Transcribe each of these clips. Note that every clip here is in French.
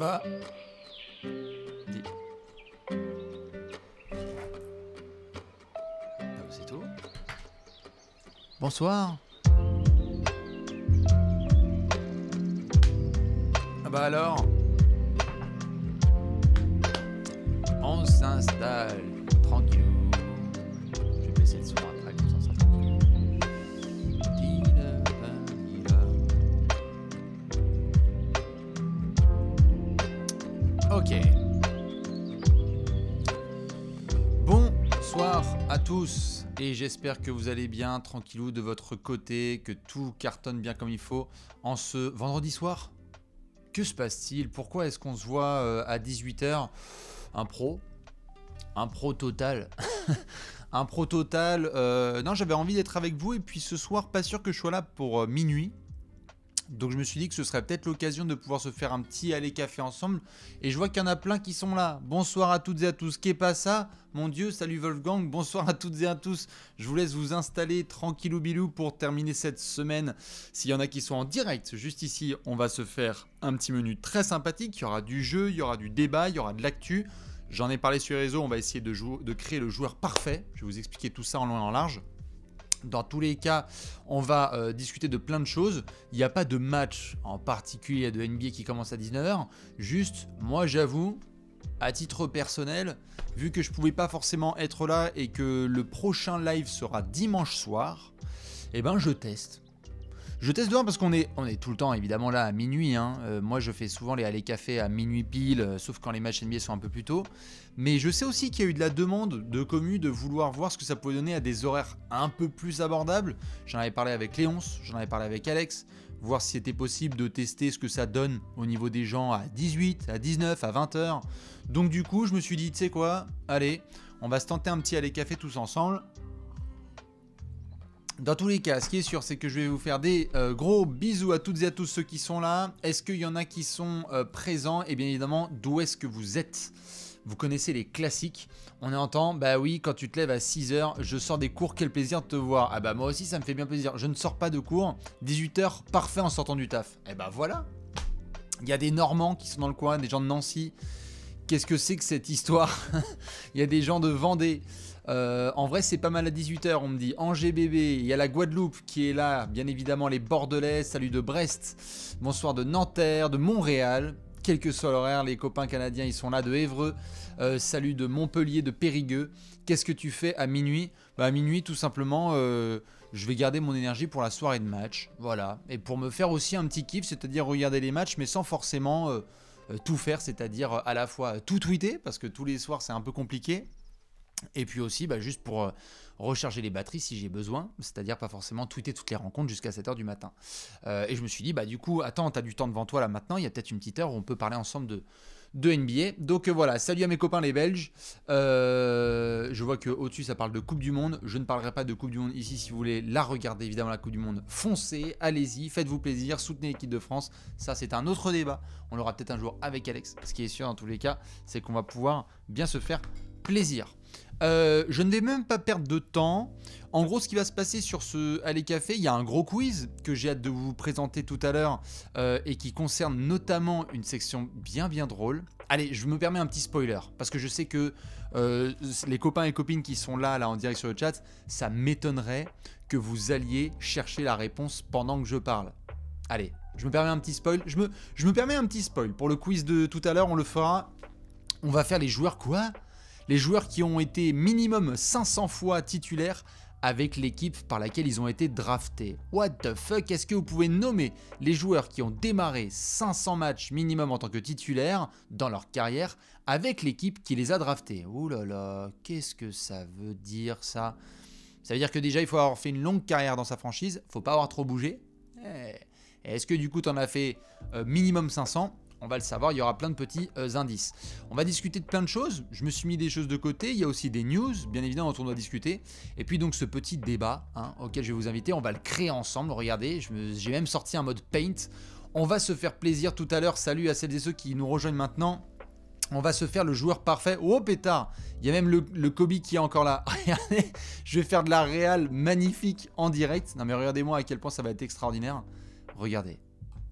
bah... C'est tout. Bonsoir. Ah bah alors, on s'installe tranquillou. Je vais baisser le son après comme ça sera tranquille. Ok. Bonsoir à tous et j'espère que vous allez bien, tranquillou de votre côté, que tout cartonne bien comme il faut en ce vendredi soir. Que se passe-t-il? Pourquoi est-ce qu'on se voit à 18 h? Un pro total. Un pro total. Non, j'avais envie d'être avec vous et puis ce soir, pas sûr que je sois là pour minuit. Donc je me suis dit que ce serait peut-être l'occasion de pouvoir se faire un petit aller café ensemble. Et je vois qu'il y en a plein qui sont là. Bonsoir à toutes et à tous. Qu'est pas ça? Mon Dieu, salut Wolfgang. Bonsoir à toutes et à tous. Je vous laisse vous installer tranquillou bilou pour terminer cette semaine. S'il y en a qui sont en direct, juste ici, on va se faire un petit menu très sympathique. Il y aura du jeu, il y aura du débat, il y aura de l'actu. J'en ai parlé sur les réseaux. On va essayer de créer le joueur parfait. Je vais vous expliquer tout ça en long et en large. Dans tous les cas, on va discuter de plein de choses. Il n'y a pas de match en particulier de NBA qui commence à 19 h. Juste, moi j'avoue, à titre personnel, vu que je ne pouvais pas forcément être là et que le prochain live sera dimanche soir, eh ben je teste. Je teste dehors parce qu'on est tout le temps évidemment là à minuit. Moi je fais souvent les allées café à minuit pile, sauf quand les matchs NBA sont un peu plus tôt. Mais je sais aussi qu'il y a eu de la demande de commu de vouloir voir ce que ça pouvait donner à des horaires un peu plus abordables. J'en avais parlé avec Léonce, j'en avais parlé avec Alex, voir si c'était possible de tester ce que ça donne au niveau des gens à 18, à 19, à 20 h. Donc du coup je me suis dit, tu sais quoi, allez, on va se tenter un petit allées café tous ensemble. Dans tous les cas, ce qui est sûr, c'est que je vais vous faire des gros bisous à toutes et à tous ceux qui sont là. Est-ce qu'il y en a qui sont présents? Et bien évidemment, d'où est-ce que vous êtes? Vous connaissez les classiques. On entend, bah oui, quand tu te lèves à 6 h, je sors des cours, quel plaisir de te voir. Ah bah moi aussi, ça me fait bien plaisir. Je ne sors pas de cours. 18 h, parfait en sortant du taf. Et bah voilà. Il y a des Normands qui sont dans le coin, des gens de Nancy. Qu'est-ce que c'est que cette histoire? Il y a des gens de Vendée. En vrai c'est pas mal à 18 h, on me dit. Angers bébé, il y a la Guadeloupe qui est là, bien évidemment les Bordelais, salut de Brest, bonsoir de Nanterre, de Montréal, quel que soit l'horaire, les copains canadiens ils sont là, de Évreux, salut de Montpellier, de Périgueux. Qu'est-ce que tu fais à minuit? Bah à minuit tout simplement, je vais garder mon énergie pour la soirée de match, voilà, et pour me faire aussi un petit kiff, c'est-à-dire regarder les matchs mais sans forcément tout faire, c'est-à-dire à la fois tout tweeter, parce que tous les soirs c'est un peu compliqué. Et puis aussi juste pour recharger les batteries si j'ai besoin, c'est-à-dire pas forcément tweeter toutes les rencontres jusqu'à 7 h du matin. Et je me suis dit, du coup, attends, t'as du temps devant toi là maintenant, il y a peut-être une petite heure où on peut parler ensemble de NBA. Donc voilà, salut à mes copains les Belges. Je vois qu'au-dessus ça parle de Coupe du Monde. Je ne parlerai pas de Coupe du Monde ici. Si vous voulez la regarder, évidemment la Coupe du Monde, foncez, allez-y, faites-vous plaisir, soutenez l'équipe de France. Ça c'est un autre débat, on l'aura peut-être un jour avec Alex. Ce qui est sûr dans tous les cas, c'est qu'on va pouvoir bien se faire plaisir. Je ne vais même pas perdre de temps. En gros, ce qui va se passer sur ce Allez Café, il y a un gros quiz que j'ai hâte de vous présenter tout à l'heure et qui concerne notamment une section bien drôle. Allez, je me permets un petit spoiler parce que je sais que les copains et copines qui sont là en direct sur le chat, ça m'étonnerait que vous alliez chercher la réponse pendant que je parle. Allez, je me permets un petit spoil. Je me permets un petit spoil. Pour le quiz de tout à l'heure, on le fera. On va faire les joueurs quoi? Les joueurs qui ont été minimum 500 fois titulaires avec l'équipe par laquelle ils ont été draftés. What the fuck? Est-ce que vous pouvez nommer les joueurs qui ont démarré 500 matchs minimum en tant que titulaires dans leur carrière avec l'équipe qui les a draftés? Ouh là là, qu'est-ce que ça veut dire ça? Ça veut dire que déjà il faut avoir fait une longue carrière dans sa franchise, faut pas avoir trop bougé. Est-ce que du coup tu en as fait minimum 500? On va le savoir, il y aura plein de petits indices. On va discuter de plein de choses. Je me suis mis des choses de côté. Il y a aussi des news, bien évidemment, dont on doit discuter. Et puis donc ce petit débat auquel je vais vous inviter, on va le créer ensemble. Regardez, j'ai même sorti un mode Paint. On va se faire plaisir tout à l'heure. Salut à celles et ceux qui nous rejoignent maintenant. On va se faire le joueur parfait. Oh pétard, il y a même le Kobe qui est encore là. Regardez, je vais faire de la réal magnifique en direct. Non mais regardez-moi à quel point ça va être extraordinaire. Regardez.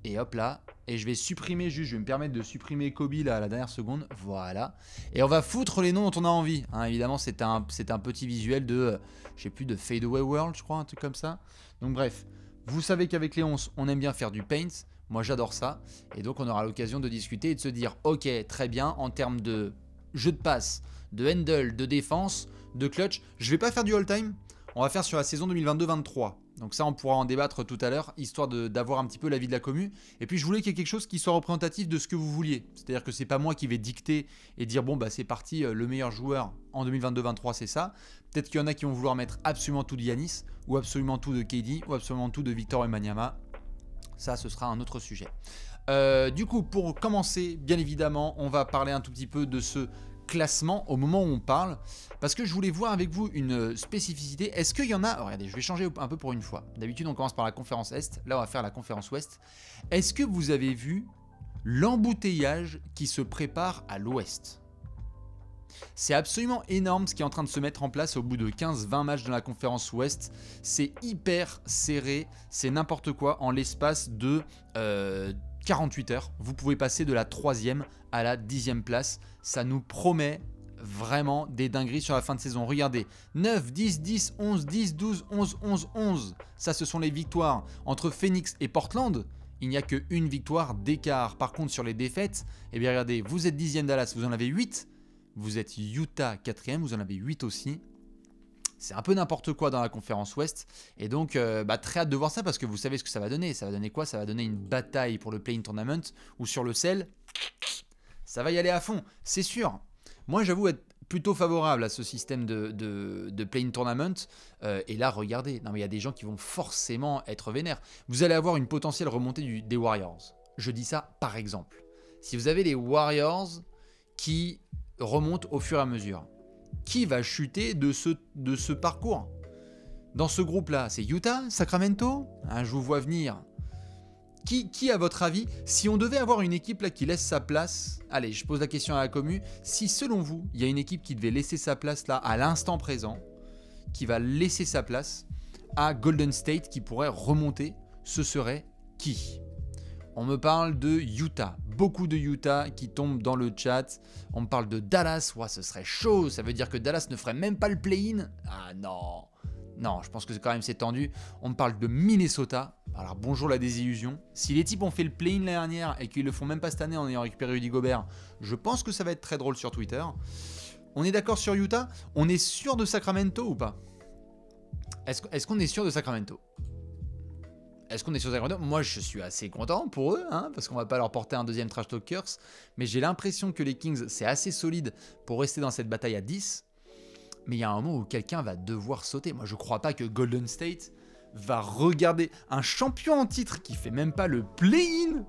Et hop là, Et je vais supprimer juste, je vais me permettre de supprimer Kobe là à la dernière seconde. Voilà. Et on va foutre les noms dont on a envie. Hein, évidemment, c'est un petit visuel de, je sais plus, de Fade Away World, je crois, un truc comme ça. Donc bref, vous savez qu'avec Léonce, on aime bien faire du paint. Moi, j'adore ça. Et donc, on aura l'occasion de discuter et de se dire, ok, très bien, en termes de jeu de passe, de handle, de défense, de clutch, je vais pas faire du all-time. On va faire sur la saison 2022-23. Donc ça, on pourra en débattre tout à l'heure, histoire d'avoir un petit peu l'avis de la commu. Et puis, je voulais qu'il y ait quelque chose qui soit représentatif de ce que vous vouliez. C'est-à-dire que c'est pas moi qui vais dicter et dire, bon, bah c'est parti, le meilleur joueur en 2022-23, c'est ça. Peut-être qu'il y en a qui vont vouloir mettre absolument tout de Giannis, ou absolument tout de KD, ou absolument tout de Victor Wembanyama. Ça, ce sera un autre sujet. Du coup, pour commencer, bien évidemment, on va parler un tout petit peu de ce classement au moment où on parle, parce que je voulais voir avec vous une spécificité. Est-ce qu'il y en a... Oh, regardez, je vais changer un peu pour une fois. D'habitude, on commence par la conférence Est. Là, on va faire la conférence Ouest. Est-ce que vous avez vu l'embouteillage qui se prépare à l'Ouest? C'est absolument énorme ce qui est en train de se mettre en place au bout de 15-20 matchs dans la conférence Ouest. C'est hyper serré, c'est n'importe quoi. En l'espace de 48 heures, vous pouvez passer de la 3e à la 10e place. Ça nous promet vraiment des dingueries sur la fin de saison. Regardez, 9, 10, 10, 11, 10, 12, 11, 11, 11. Ça, ce sont les victoires entre Phoenix et Portland. Il n'y a qu'une victoire d'écart. Par contre, sur les défaites, eh bien regardez, vous êtes 10e Dallas, vous en avez 8. Vous êtes Utah 4e, vous en avez 8 aussi. C'est un peu n'importe quoi dans la conférence Ouest. Et donc, très hâte de voir ça parce que vous savez ce que ça va donner. Ça va donner quoi? Ça va donner une bataille pour le Play-in Tournament ou sur le sel. Ça va y aller à fond, c'est sûr. Moi, j'avoue être plutôt favorable à ce système de Play-in Tournament. Et là, regardez, non, mais il y a des gens qui vont forcément être vénères. Vous allez avoir une potentielle remontée des Warriors. Je dis ça par exemple. Si vous avez les Warriors qui remonte au fur et à mesure. Qui va chuter de ce parcours? Dans ce groupe-là, c'est Utah, Sacramento? Je vous vois venir. Qui, à votre avis, si on devait avoir une équipe là qui laisse sa place, allez, je pose la question à la commu, si selon vous, il y a une équipe qui devait laisser sa place là, à l'instant présent, qui va laisser sa place à Golden State, qui pourrait remonter, ce serait qui? On me parle de Utah, beaucoup de Utah qui tombent dans le chat. On me parle de Dallas, ouais, ce serait chaud, ça veut dire que Dallas ne ferait même pas le play-in. Ah non, non, je pense que quand même c'est tendu. On me parle de Minnesota, alors bonjour la désillusion. Si les types ont fait le play-in l'année dernière et qu'ils le font même pas cette année en ayant récupéré Rudy Gobert, je pense que ça va être très drôle sur Twitter. On est d'accord sur Utah? On est sûr de Sacramento ou pas? Est-ce qu'on est sûr de Sacramento? Est-ce qu'on est sur Sacramento? Moi, je suis assez content pour eux, hein, parce qu'on va pas leur porter un deuxième trash talk curse. Mais j'ai l'impression que les Kings, c'est assez solide pour rester dans cette bataille à 10. Mais il y a un moment où quelqu'un va devoir sauter. Moi, je crois pas que Golden State va regarder un champion en titre qui fait même pas le play-in.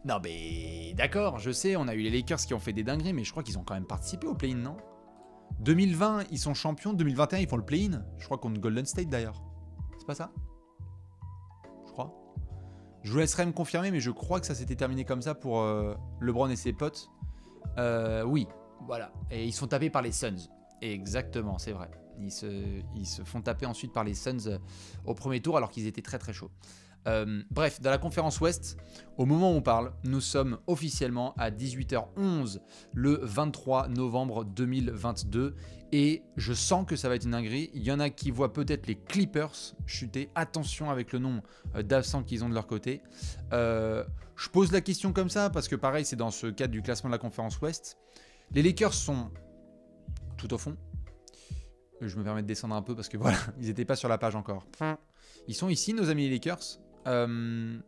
Non, mais d'accord, je sais, on a eu les Lakers qui ont fait des dingueries, mais je crois qu'ils ont quand même participé au play-in, non? 2020, ils sont champions. 2021, ils font le play-in. Je crois contre Golden State d'ailleurs. C'est pas ça? Je vous laisserai me confirmer, mais je crois que ça s'était terminé comme ça pour LeBron et ses potes. Oui, voilà. Et ils sont tapés par les Suns. Exactement, c'est vrai. Ils se font taper ensuite par les Suns au premier tour alors qu'ils étaient très très chauds. Bref, dans la conférence Ouest, au moment où on parle, nous sommes officiellement à 18h11 le 23 novembre 2022 et je sens que ça va être une dinguerie. Il y en a qui voient peut-être les Clippers chuter. Attention avec le nombre d'absents qu'ils ont de leur côté. Je pose la question comme ça parce que pareil, c'est dans ce cadre du classement de la conférence Ouest. Les Lakers sont tout au fond. Je me permets de descendre un peu parce que voilà, ils n'étaient pas sur la page encore. Ils sont ici, nos amis les Lakers. Il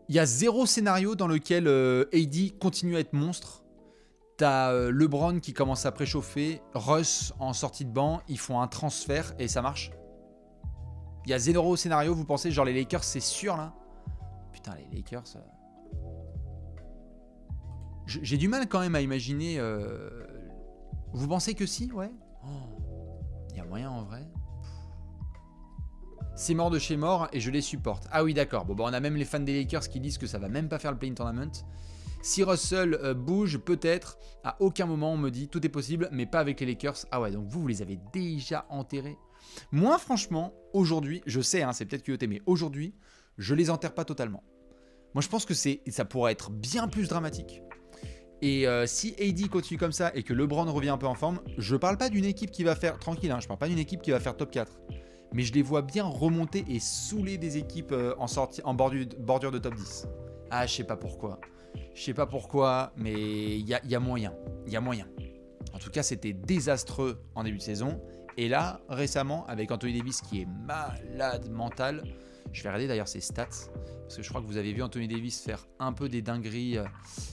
y a zéro scénario dans lequel AD continue à être monstre. T'as LeBron qui commence à préchauffer, Russ en sortie de banc, ils font un transfert et ça marche. Il y a zéro scénario, vous pensez genre les Lakers c'est sûr là? Putain les Lakers... J'ai du mal quand même à imaginer... Vous pensez que si? Ouais. Il y a moyen en vrai. C'est mort de chez mort et je les supporte. Ah oui d'accord, bon, on a même les fans des Lakers qui disent que ça va même pas faire le play-in tournament. Si Russell bouge, peut-être, à aucun moment on me dit tout est possible, mais pas avec les Lakers. Ah ouais, donc vous les avez déjà enterrés. Moi franchement, aujourd'hui, je sais, hein, c'est peut-être QET, mais aujourd'hui, je les enterre pas totalement. Moi, je pense que ça pourrait être bien plus dramatique. Et si AD continue comme ça et que LeBron revient un peu en forme, je parle pas d'une équipe qui va faire, tranquille, hein, je parle pas d'une équipe qui va faire top 4. Mais je les vois bien remonter et saouler des équipes en bordure de top 10. Ah, je sais pas pourquoi. Je sais pas pourquoi, mais il y a moyen. Il y a moyen. En tout cas, c'était désastreux en début de saison. Et là, récemment, avec Anthony Davis qui est malade mental, je vais regarder d'ailleurs ses stats, parce que je crois que vous avez vu Anthony Davis faire un peu des dingueries,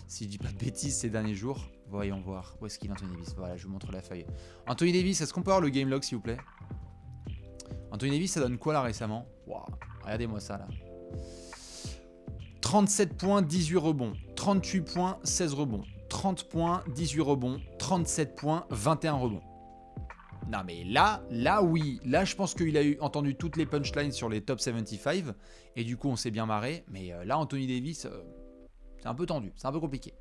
si je dis pas de bêtises, ces derniers jours. Voyons voir, où est-ce qu'il est Anthony Davis? Voilà, je vous montre la feuille. Anthony Davis, est-ce qu'on peut avoir le game log s'il vous plaît? Anthony Davis, ça donne quoi là récemment? Wow, regardez-moi ça là. 37 points, 18 rebonds. 38 points, 16 rebonds. 30 points, 18 rebonds. 37 points, 21 rebonds. Non mais là oui. Là, je pense qu'il a entendu toutes les punchlines sur les top 75. Et du coup, on s'est bien marré. Mais là, Anthony Davis, c'est un peu tendu. C'est un peu compliqué.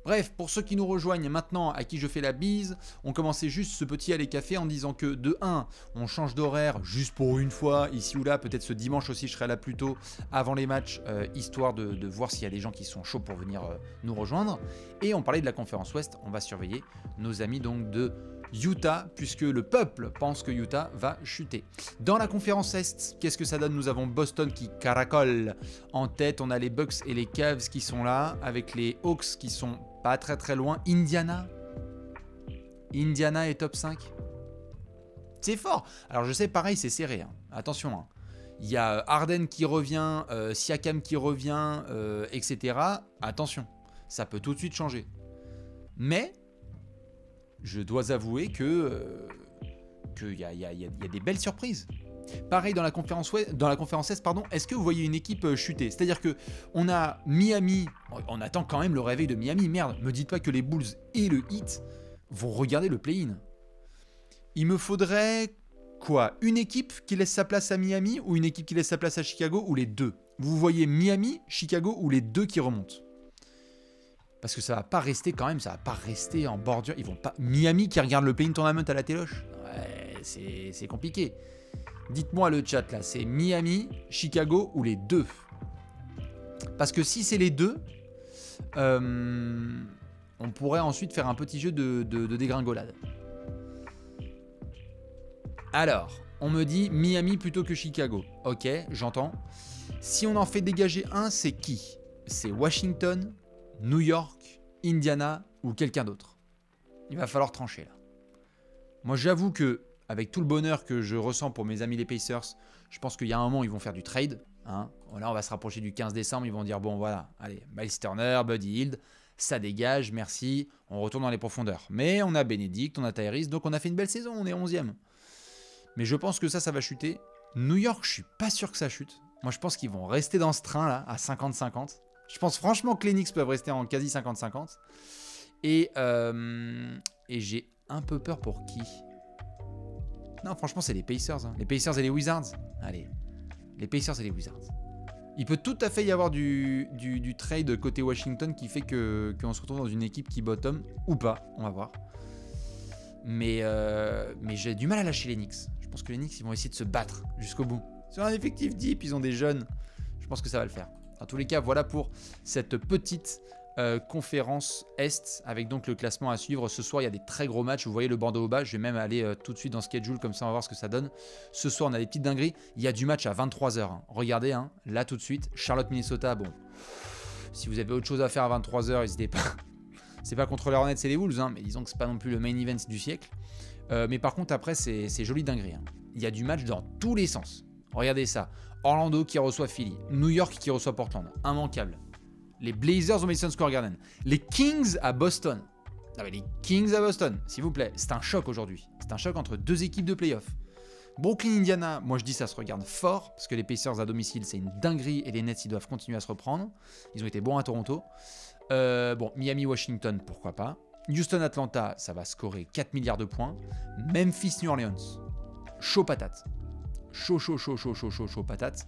Bref, pour ceux qui nous rejoignent maintenant, à qui je fais la bise, on commençait juste ce petit aller café en disant que de 1, on change d'horaire juste pour une fois, ici ou là, peut-être ce dimanche aussi je serai là plus tôt avant les matchs, histoire de voir s'il y a des gens qui sont chauds pour venir nous rejoindre. Et on parlait de la conférence Ouest, on va surveiller nos amis donc de Utah, puisque le peuple pense que Utah va chuter. Dans la conférence Est, qu'est-ce que ça donne? Nous avons Boston qui caracole en tête, on a les Bucks et les Cavs qui sont là, avec les Hawks qui sont pas très très loin. Indiana est top 5. C'est fort. Alors je sais, pareil, c'est serré. Hein. Attention. Hein. Il y a Harden qui revient, Siakam qui revient, etc. Attention. Ça peut tout de suite changer. Mais je dois avouer que qu'il y a des belles surprises. Pareil dans la conférence Est, pardon, est-ce que vous voyez une équipe chuter? C'est-à-dire que on a Miami, on attend quand même le réveil de Miami. Merde, me dites pas que les Bulls et le Heat vont regarder le play-in. Il me faudrait quoi? Une équipe qui laisse sa place à Miami ou une équipe qui laisse sa place à Chicago ou les deux? Vous voyez Miami, Chicago ou les deux qui remontent? Parce que ça va pas rester quand même, ça va pas rester en bordure. Ils vont pas. Miami qui regarde le play-in tournament à la téloche? Ouais, c'est compliqué. Dites-moi le chat là, c'est Miami, Chicago ou les deux? Parce que si c'est les deux, on pourrait ensuite faire un petit jeu de dégringolade. Alors, on me dit Miami plutôt que Chicago. Ok, j'entends. Si on en fait dégager un, c'est qui? C'est Washington, New York, Indiana ou quelqu'un d'autre? Il va falloir trancher là. Moi j'avoue que avec tout le bonheur que je ressens pour mes amis les Pacers, je pense qu'il y a un moment où ils vont faire du trade. Hein. Là, on va se rapprocher du 15 décembre. Ils vont dire, bon, voilà, allez, Miles Turner, Buddy Hield, ça dégage, merci. On retourne dans les profondeurs. Mais on a Benedict, on a Tyrese, donc on a fait une belle saison, on est 11e. Mais je pense que ça va chuter. New York, je suis pas sûr que ça chute. Moi, je pense qu'ils vont rester dans ce train-là, à 50-50. Je pense franchement que les Knicks peuvent rester en quasi 50-50. Et j'ai un peu peur pour qui? Non, franchement, c'est les Pacers. Hein. Les Pacers et les Wizards. Allez, les Pacers et les Wizards. Il peut tout à fait y avoir du trade côté Washington qui fait qu'on se retrouve dans une équipe qui bottom ou pas. On va voir. Mais j'ai du mal à lâcher les Knicks. Je pense que les Knicks, ils vont essayer de se battre jusqu'au bout. Sur un effectif deep, ils ont des jeunes. Je pense que ça va le faire. En tous les cas, voilà pour cette petite conférence Est, avec donc le classement à suivre. Ce soir, il y a des très gros matchs. Vous voyez le bandeau au bas. Je vais même aller tout de suite dans schedule, comme ça on va voir ce que ça donne. Ce soir, on a des petites dingueries. Il y a du match à 23h. Hein. Regardez, hein, là tout de suite. Charlotte-Minnesota, bon. Si vous avez autre chose à faire à 23h, n'hésitez pas. C'est pas contre les Hornets et les Wolves, hein, mais disons que c'est pas non plus le main event du siècle. Mais par contre, après, c'est joli dinguerie. Hein. Il y a du match dans tous les sens. Regardez ça. Orlando qui reçoit Philly. New York qui reçoit Portland. Immanquable. Les Blazers au Madison Square Garden. Les Kings à Boston. Non mais les Kings à Boston, s'il vous plaît. C'est un choc aujourd'hui. C'est un choc entre deux équipes de playoff. Brooklyn, Indiana, moi je dis ça se regarde fort. Parce que les Pacers à domicile, c'est une dinguerie. Et les Nets, ils doivent continuer à se reprendre. Ils ont été bons à Toronto. Bon, Miami, Washington, pourquoi pas. Houston, Atlanta, ça va scorer 4 milliards de points. Memphis, New Orleans. Chaud patate. Chaud patate.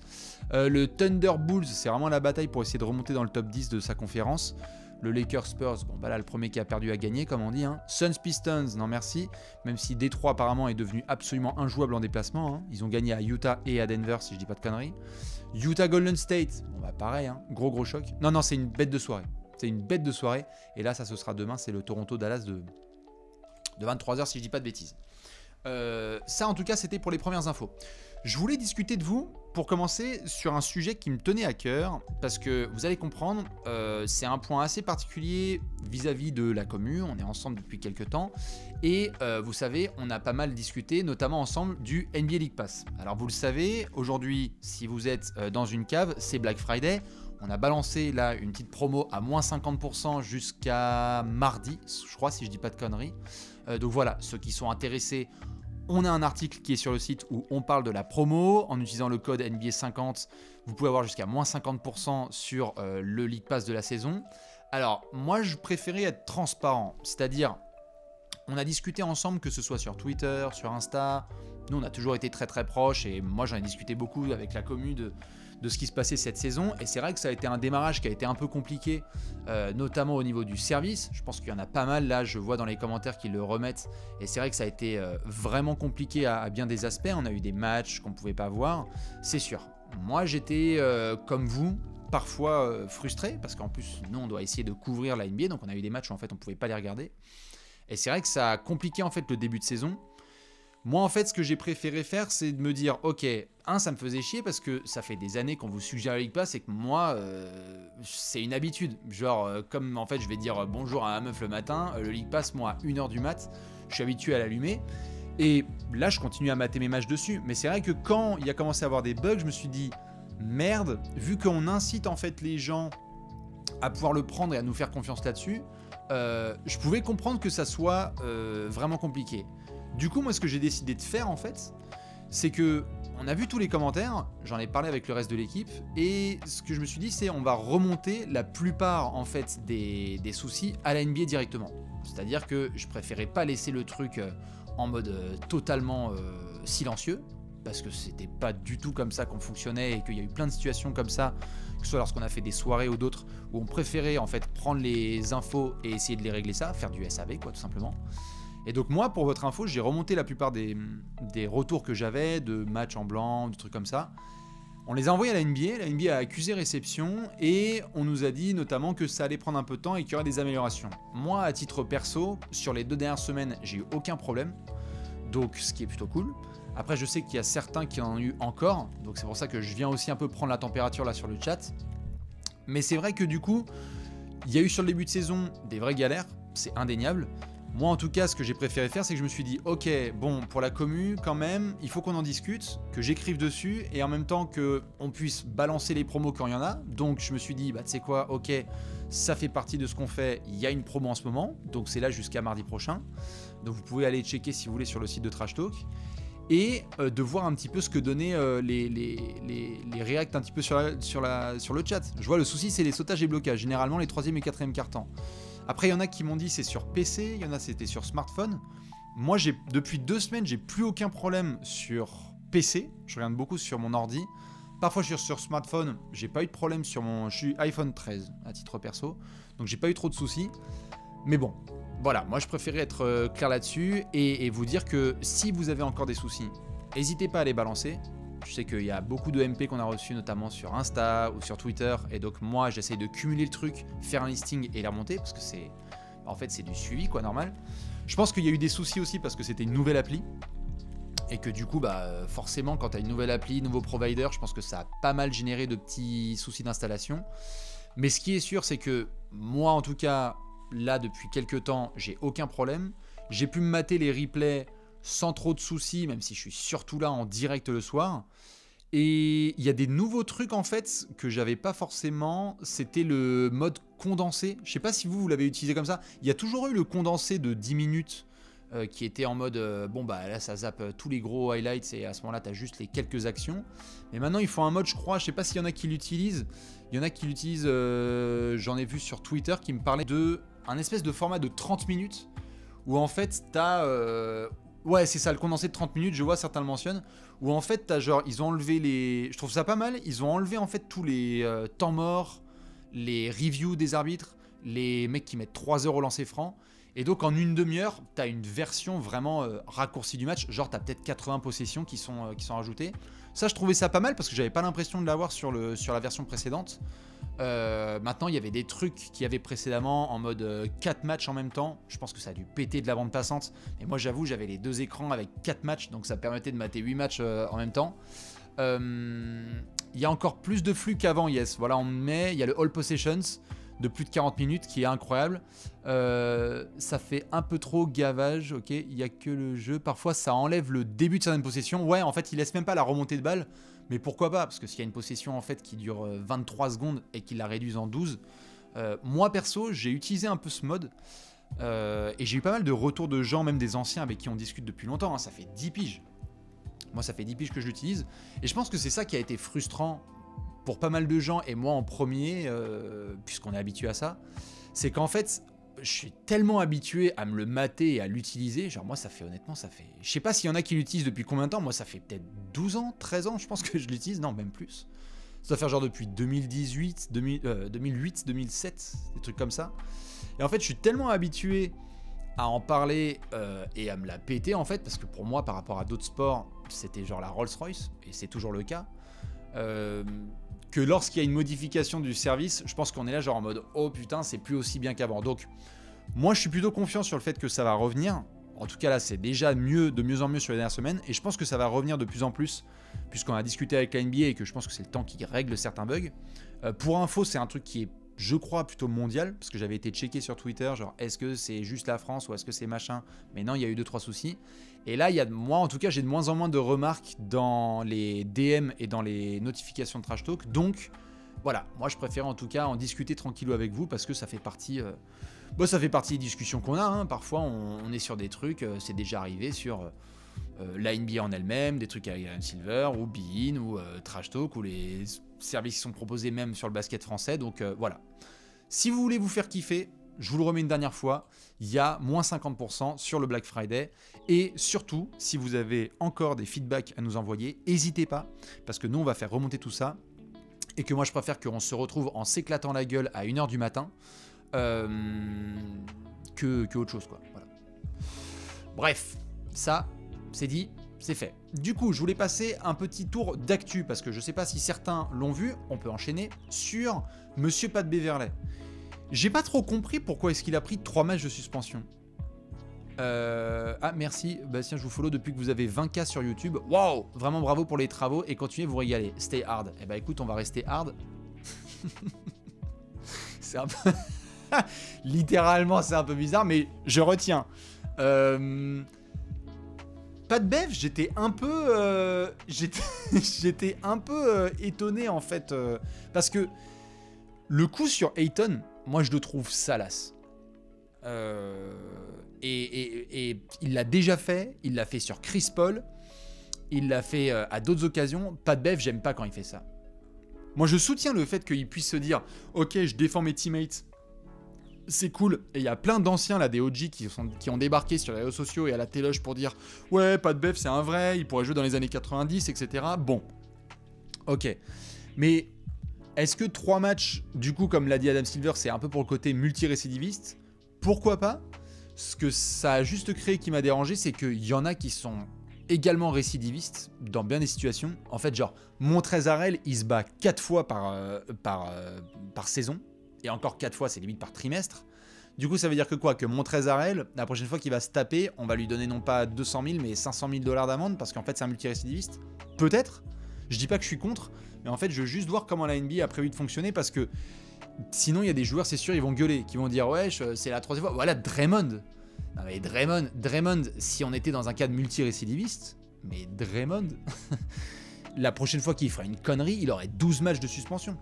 Le Thunder Bulls, c'est vraiment la bataille pour essayer de remonter dans le top 10 de sa conférence. Le Lakers Spurs, bon bah là le premier qui a perdu a gagné comme on dit. Hein. Suns Pistons, non merci. Même si Détroit apparemment est devenu absolument injouable en déplacement. Hein. Ils ont gagné à Utah et à Denver si je dis pas de conneries. Utah Golden State, bon bah pareil, hein. Gros choc. Non, c'est une bête de soirée. C'est une bête de soirée. Et là, ça ce sera demain, c'est le Toronto-Dallas de 23h si je dis pas de bêtises. Ça en tout cas, c'était pour les premières infos. Je voulais discuter de vous pour commencer sur un sujet qui me tenait à cœur, parce que vous allez comprendre, c'est un point assez particulier vis-à-vis de la commu, on est ensemble depuis quelques temps, et vous savez, on a pas mal discuté, notamment ensemble, du NBA League Pass. Alors vous le savez, aujourd'hui, si vous êtes dans une cave, c'est Black Friday, on a balancé là une petite promo à moins 50% jusqu'à mardi, je crois, si je dis pas de conneries. Donc voilà, ceux qui sont intéressés, on a un article qui est sur le site où on parle de la promo. En utilisant le code NBA50, vous pouvez avoir jusqu'à moins 50% sur le League Pass de la saison. Alors, moi, je préférais être transparent. C'est-à-dire, on a discuté ensemble, que ce soit sur Twitter, sur Insta. Nous, on a toujours été très très proches. Et moi, j'en ai discuté beaucoup avec la commu de ce qui se passait cette saison. Et c'est vrai que ça a été un démarrage qui a été un peu compliqué, notamment au niveau du service. Je pense qu'il y en a pas mal, là, je vois dans les commentaires qu'ils le remettent. Et c'est vrai que ça a été vraiment compliqué à bien des aspects. On a eu des matchs qu'on ne pouvait pas voir, c'est sûr. Moi, j'étais, comme vous, parfois frustré, parce qu'en plus, nous, on doit essayer de couvrir la NBA. Donc, on a eu des matchs où, en fait, on ne pouvait pas les regarder. Et c'est vrai que ça a compliqué, en fait, le début de saison. Moi, en fait, ce que j'ai préféré faire, c'est de me dire, ok, ça me faisait chier parce que ça fait des années qu'on vous suggère le League Pass et que moi, c'est une habitude. Genre, comme en fait, je vais dire bonjour à ma meuf le matin, le League Pass, moi, à 1h du mat, je suis habitué à l'allumer. Et là, je continue à mater mes matchs dessus. Mais c'est vrai que quand il a commencé à avoir des bugs, je me suis dit, merde, vu qu'on incite en fait les gens à pouvoir le prendre et à nous faire confiance là-dessus, je pouvais comprendre que ça soit vraiment compliqué. Du coup, moi, ce que j'ai décidé de faire, en fait, c'est que on a vu tous les commentaires, j'en ai parlé avec le reste de l'équipe, et ce que je me suis dit, c'est on va remonter la plupart, en fait, des soucis à la NBA directement. C'est-à-dire que je préférais pas laisser le truc en mode totalement silencieux, parce que c'était pas du tout comme ça qu'on fonctionnait, et qu'il y a eu plein de situations comme ça, que ce soit lorsqu'on a fait des soirées ou d'autres, où on préférait, en fait, prendre les infos et essayer de les régler ça, faire du SAV, quoi, tout simplement. Et donc moi, pour votre info, j'ai remonté la plupart des retours que j'avais, de matchs en blanc, de trucs comme ça. On les a envoyés à la NBA a accusé réception, et on nous a dit notamment que ça allait prendre un peu de temps et qu'il y aurait des améliorations. Moi, à titre perso, sur les 2 dernières semaines, j'ai eu aucun problème, donc ce qui est plutôt cool. Après, je sais qu'il y a certains qui en ont eu encore, donc c'est pour ça que je viens aussi un peu prendre la température là sur le chat. Mais c'est vrai que du coup, il y a eu sur le début de saison des vraies galères, c'est indéniable. Moi, en tout cas, ce que j'ai préféré faire, c'est que je me suis dit, ok, bon, pour la commu, quand même, il faut qu'on en discute, que j'écrive dessus, et en même temps qu'on puisse balancer les promos quand il y en a. Donc, je me suis dit, bah, tu sais quoi, ok, ça fait partie de ce qu'on fait, il y a une promo en ce moment, donc c'est là jusqu'à mardi prochain. Donc, vous pouvez aller checker si vous voulez sur le site de Trash Talk. Et de voir un petit peu ce que donnaient les reacts un petit peu sur le chat. Je vois, le souci, c'est les sautages et blocages, généralement les 3e et 4e cartons. Après, il y en a qui m'ont dit c'est sur PC, il y en a c'était sur smartphone. Moi, depuis 2 semaines, j'ai plus aucun problème sur PC. Je regarde beaucoup sur mon ordi. Parfois, je suis sur smartphone, j'ai pas eu de problème sur je suis iPhone 13 à titre perso, donc j'ai pas eu trop de soucis. Mais bon, voilà, moi je préférais être clair là-dessus et vous dire que si vous avez encore des soucis, n'hésitez pas à les balancer. Je sais qu'il y a beaucoup de MP qu'on a reçus, notamment sur Insta ou sur Twitter, et donc moi j'essaye de cumuler le truc, faire un listing et les remonter, parce que c'est, en fait c'est du suivi quoi, normal. Je pense qu'il y a eu des soucis aussi parce que c'était une nouvelle appli, et que du coup bah forcément quand tu as une nouvelle appli, nouveau provider, je pense que ça a pas mal généré de petits soucis d'installation. Mais ce qui est sûr, c'est que moi en tout cas, là depuis quelques temps, j'ai aucun problème. J'ai pu me mater les replays sans trop de soucis, même si je suis surtout là en direct le soir. Et il y a des nouveaux trucs en fait que j'avais pas forcément, c'était le mode condensé. Je sais pas si vous l'avez utilisé comme ça. Il y a toujours eu le condensé de 10 minutes qui était en mode bon bah là ça zappe tous les gros highlights et à ce moment-là tu as juste les quelques actions. Mais maintenant ils font un mode, je crois, je sais pas s'il y en a qui l'utilisent. Il y en a qui l'utilisent, j'en ai vu sur Twitter qui me parlait de un espèce de format de 30 minutes où en fait t'as ouais, c'est ça, le condensé de 30 minutes, je vois certains le mentionnent, où en fait, t'as genre, ils ont enlevé les... Je trouve ça pas mal, ils ont enlevé en fait tous les temps morts, les reviews des arbitres, les mecs qui mettent 3 heures au lancer franc. Et donc en une demi-heure, tu as une version vraiment raccourcie du match. Genre tu as peut-être 80 possessions qui sont rajoutées. Ça, je trouvais ça pas mal parce que j'avais pas l'impression de l'avoir sur la version précédente. Maintenant, il y avait des trucs qu'il y avait précédemment en mode 4 matchs en même temps. Je pense que ça a dû péter de la bande passante. Mais moi, j'avoue, j'avais les 2 écrans avec 4 matchs. Donc ça permettait de mater 8 matchs en même temps. Il y a encore plus de flux qu'avant, yes. Voilà, on met, il y a le All Possessions de plus de 40 minutes qui est incroyable. Ça fait un peu trop gavage, ok. Il n'y a que le jeu. Parfois, ça enlève le début de certaines possessions. Ouais, en fait, il laisse même pas la remontée de balle. Mais pourquoi pas? Parce que s'il y a une possession en fait qui dure 23 secondes et qu'il la réduise en 12, moi perso, j'ai utilisé un peu ce mode. Et j'ai eu pas mal de retours de gens, même des anciens avec qui on discute depuis longtemps. Hein. Ça fait 10 piges. Moi, ça fait 10 piges que je l'utilise. Et je pense que c'est ça qui a été frustrant pour pas mal de gens, et moi en premier, puisqu'on est habitué à ça. C'est qu'en fait, je suis tellement habitué à me le mater et à l'utiliser. Genre, moi, ça fait honnêtement, ça fait. Je sais pas s'il y en a qui l'utilisent depuis combien de temps. Moi, ça fait peut-être 12 ans, 13 ans, je pense que je l'utilise. Non, même plus. Ça doit faire genre depuis 2018, 2008, 2007, des trucs comme ça. Et en fait, je suis tellement habitué à en parler et à me la péter, en fait, parce que pour moi, par rapport à d'autres sports, c'était genre la Rolls-Royce, et c'est toujours le cas. Que lorsqu'il y a une modification du service, je pense qu'on est là genre en mode oh putain, c'est plus aussi bien qu'avant. Donc moi je suis plutôt confiant sur le fait que ça va revenir. En tout cas là c'est déjà de mieux en mieux sur les dernières semaines, et je pense que ça va revenir de plus en plus puisqu'on a discuté avec la NBA et que je pense que c'est le temps qui règle certains bugs. Pour info, c'est un truc qui est, je crois, plutôt mondial, parce que j'avais été checké sur Twitter, genre est-ce que c'est juste la France ou est-ce que c'est machin, mais non, il y a eu 2-3 soucis. Et là, moi en tout cas, j'ai de moins en moins de remarques dans les DM et dans les notifications de Trash Talk, donc voilà, moi je préfère en tout cas en discuter tranquillou avec vous, parce que ça fait partie, ça fait partie des discussions qu'on a, hein. Parfois on est sur des trucs, c'est déjà arrivé sur la NBA en elle-même, des trucs avec Adam Silver, ou Bein, ou Trash Talk, ou les services qui sont proposés même sur le basket français, donc voilà. Si vous voulez vous faire kiffer, je vous le remets une dernière fois, il y a moins 50% sur le Black Friday. Et surtout, si vous avez encore des feedbacks à nous envoyer, n'hésitez pas, parce que nous, on va faire remonter tout ça. Et que moi, je préfère qu'on se retrouve en s'éclatant la gueule à 1h du matin que autre chose, quoi. Voilà. Bref, ça, c'est dit, c'est fait. Du coup, je voulais passer un petit tour d'actu, parce que je ne sais pas si certains l'ont vu, on peut enchaîner, sur Monsieur Pat Beverley. J'ai pas trop compris pourquoi est-ce qu'il a pris 3 matchs de suspension. Ah merci, Bastien, je vous follow depuis que vous avez 20K sur YouTube. Waouh, vraiment bravo pour les travaux et continuez à vous régaler. Stay hard. Eh bah écoute, on va rester hard. C'est un peu... Littéralement, c'est un peu bizarre, mais je retiens. Pas de bev, j'étais un peu... j'étais un peu étonné en fait. Parce que le coup sur Ayton, moi je le trouve salace. Et il l'a déjà fait, il l'a fait sur Chris Paul, il l'a fait à d'autres occasions. Pas de bev, j'aime pas quand il fait ça. Moi je soutiens le fait qu'il puisse se dire ok, je défends mes teammates, c'est cool. Et il y a plein d'anciens là, des OG qui ont débarqué sur les réseaux sociaux et à la téloge pour dire ouais, pas de bev, c'est un vrai, il pourrait jouer dans les années 90, etc. Bon, ok, mais est-ce que 3 matchs, du coup, comme l'a dit Adam Silver, c'est un peu pour le côté multirécidiviste? Pourquoi pas? Ce que ça a juste créé qui m'a dérangé, c'est qu'il y en a qui sont également récidivistes dans bien des situations. En fait, genre, Montrezl, il se bat 4 fois par saison, et encore 4 fois, c'est limite par trimestre. Du coup, ça veut dire que quoi? Que Montrezl, la prochaine fois qu'il va se taper, on va lui donner non pas 200 000, mais 500 000 $ d'amende, parce qu'en fait, c'est un multirécidiviste? Peut-être. Je dis pas que je suis contre, mais en fait, je veux juste voir comment la NBA a prévu de fonctionner, parce que sinon, il y a des joueurs, c'est sûr, ils vont gueuler, qui vont dire ouais, c'est la 3e fois. Voilà, Draymond. Non mais Draymond, si on était dans un cas de multirécidiviste, mais Draymond, la prochaine fois qu'il ferait une connerie, il aurait 12 matchs de suspension.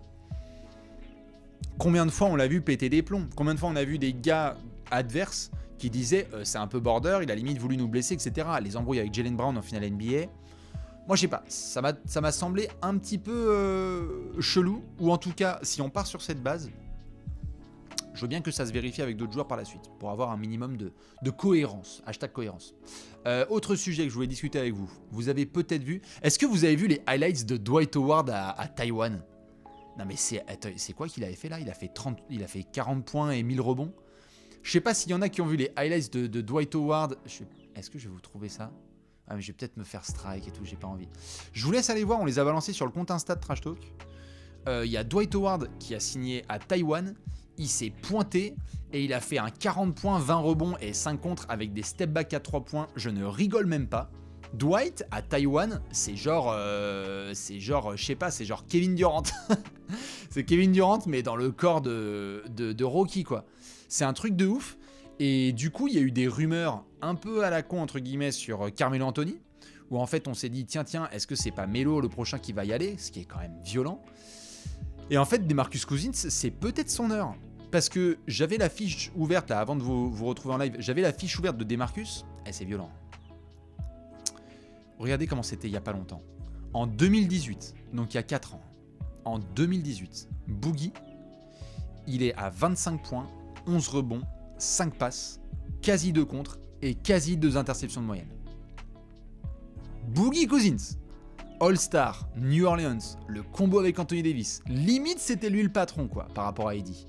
Combien de fois on l'a vu péter des plombs? Combien de fois on a vu des gars adverses qui disaient c'est un peu border, il a limite voulu nous blesser, etc. Les embrouilles avec Jaylen Brown en finale NBA. Moi, je sais pas, ça m'a semblé un petit peu chelou, ou en tout cas, si on part sur cette base, je veux bien que ça se vérifie avec d'autres joueurs par la suite, pour avoir un minimum de cohérence. Hashtag cohérence. Autre sujet que je voulais discuter avec vous. Vous avez peut-être vu... Est-ce que vous avez vu les highlights de Dwight Howard à Taïwan? Non mais c'est quoi qu'il avait fait là? Il a fait 40 points et 1000 rebonds. Je sais pas s'il y en a qui ont vu les highlights de Dwight Howard. Est-ce que je vais vous trouver ça? Ah mais je vais peut-être me faire strike et tout, j'ai pas envie. Je vous laisse aller voir, on les a balancés sur le compte Insta de Trash Talk. Il y a Dwight Howard qui a signé à Taïwan. Il s'est pointé et il a fait un 40 points, 20 rebonds et 5 contres avec des step back à 3 points. Je ne rigole même pas. Dwight à Taïwan, c'est genre, je sais pas, c'est genre Kevin Durant. C'est Kevin Durant, mais dans le corps de Rocky, quoi. C'est un truc de ouf. Et du coup, il y a eu des rumeurs un peu à la con, entre guillemets, sur Carmelo Anthony, où en fait, on s'est dit, tiens, est-ce que c'est pas Melo le prochain qui va y aller? Ce qui est quand même violent. Et en fait, DeMarcus Cousins, c'est peut-être son heure. Parce que j'avais la fiche ouverte, là, avant de vous retrouver en live, j'avais la fiche ouverte de DeMarcus. Eh, c'est violent. Regardez comment c'était il n'y a pas longtemps. En 2018, donc il y a 4 ans, en 2018, Boogie, il est à 25 points, 11 rebonds, 5 passes, quasi 2 contres et quasi 2 interceptions de moyenne. Boogie Cousins, All-Star, New Orleans, le combo avec Anthony Davis. Limite, c'était lui le patron, quoi, par rapport à Eddie.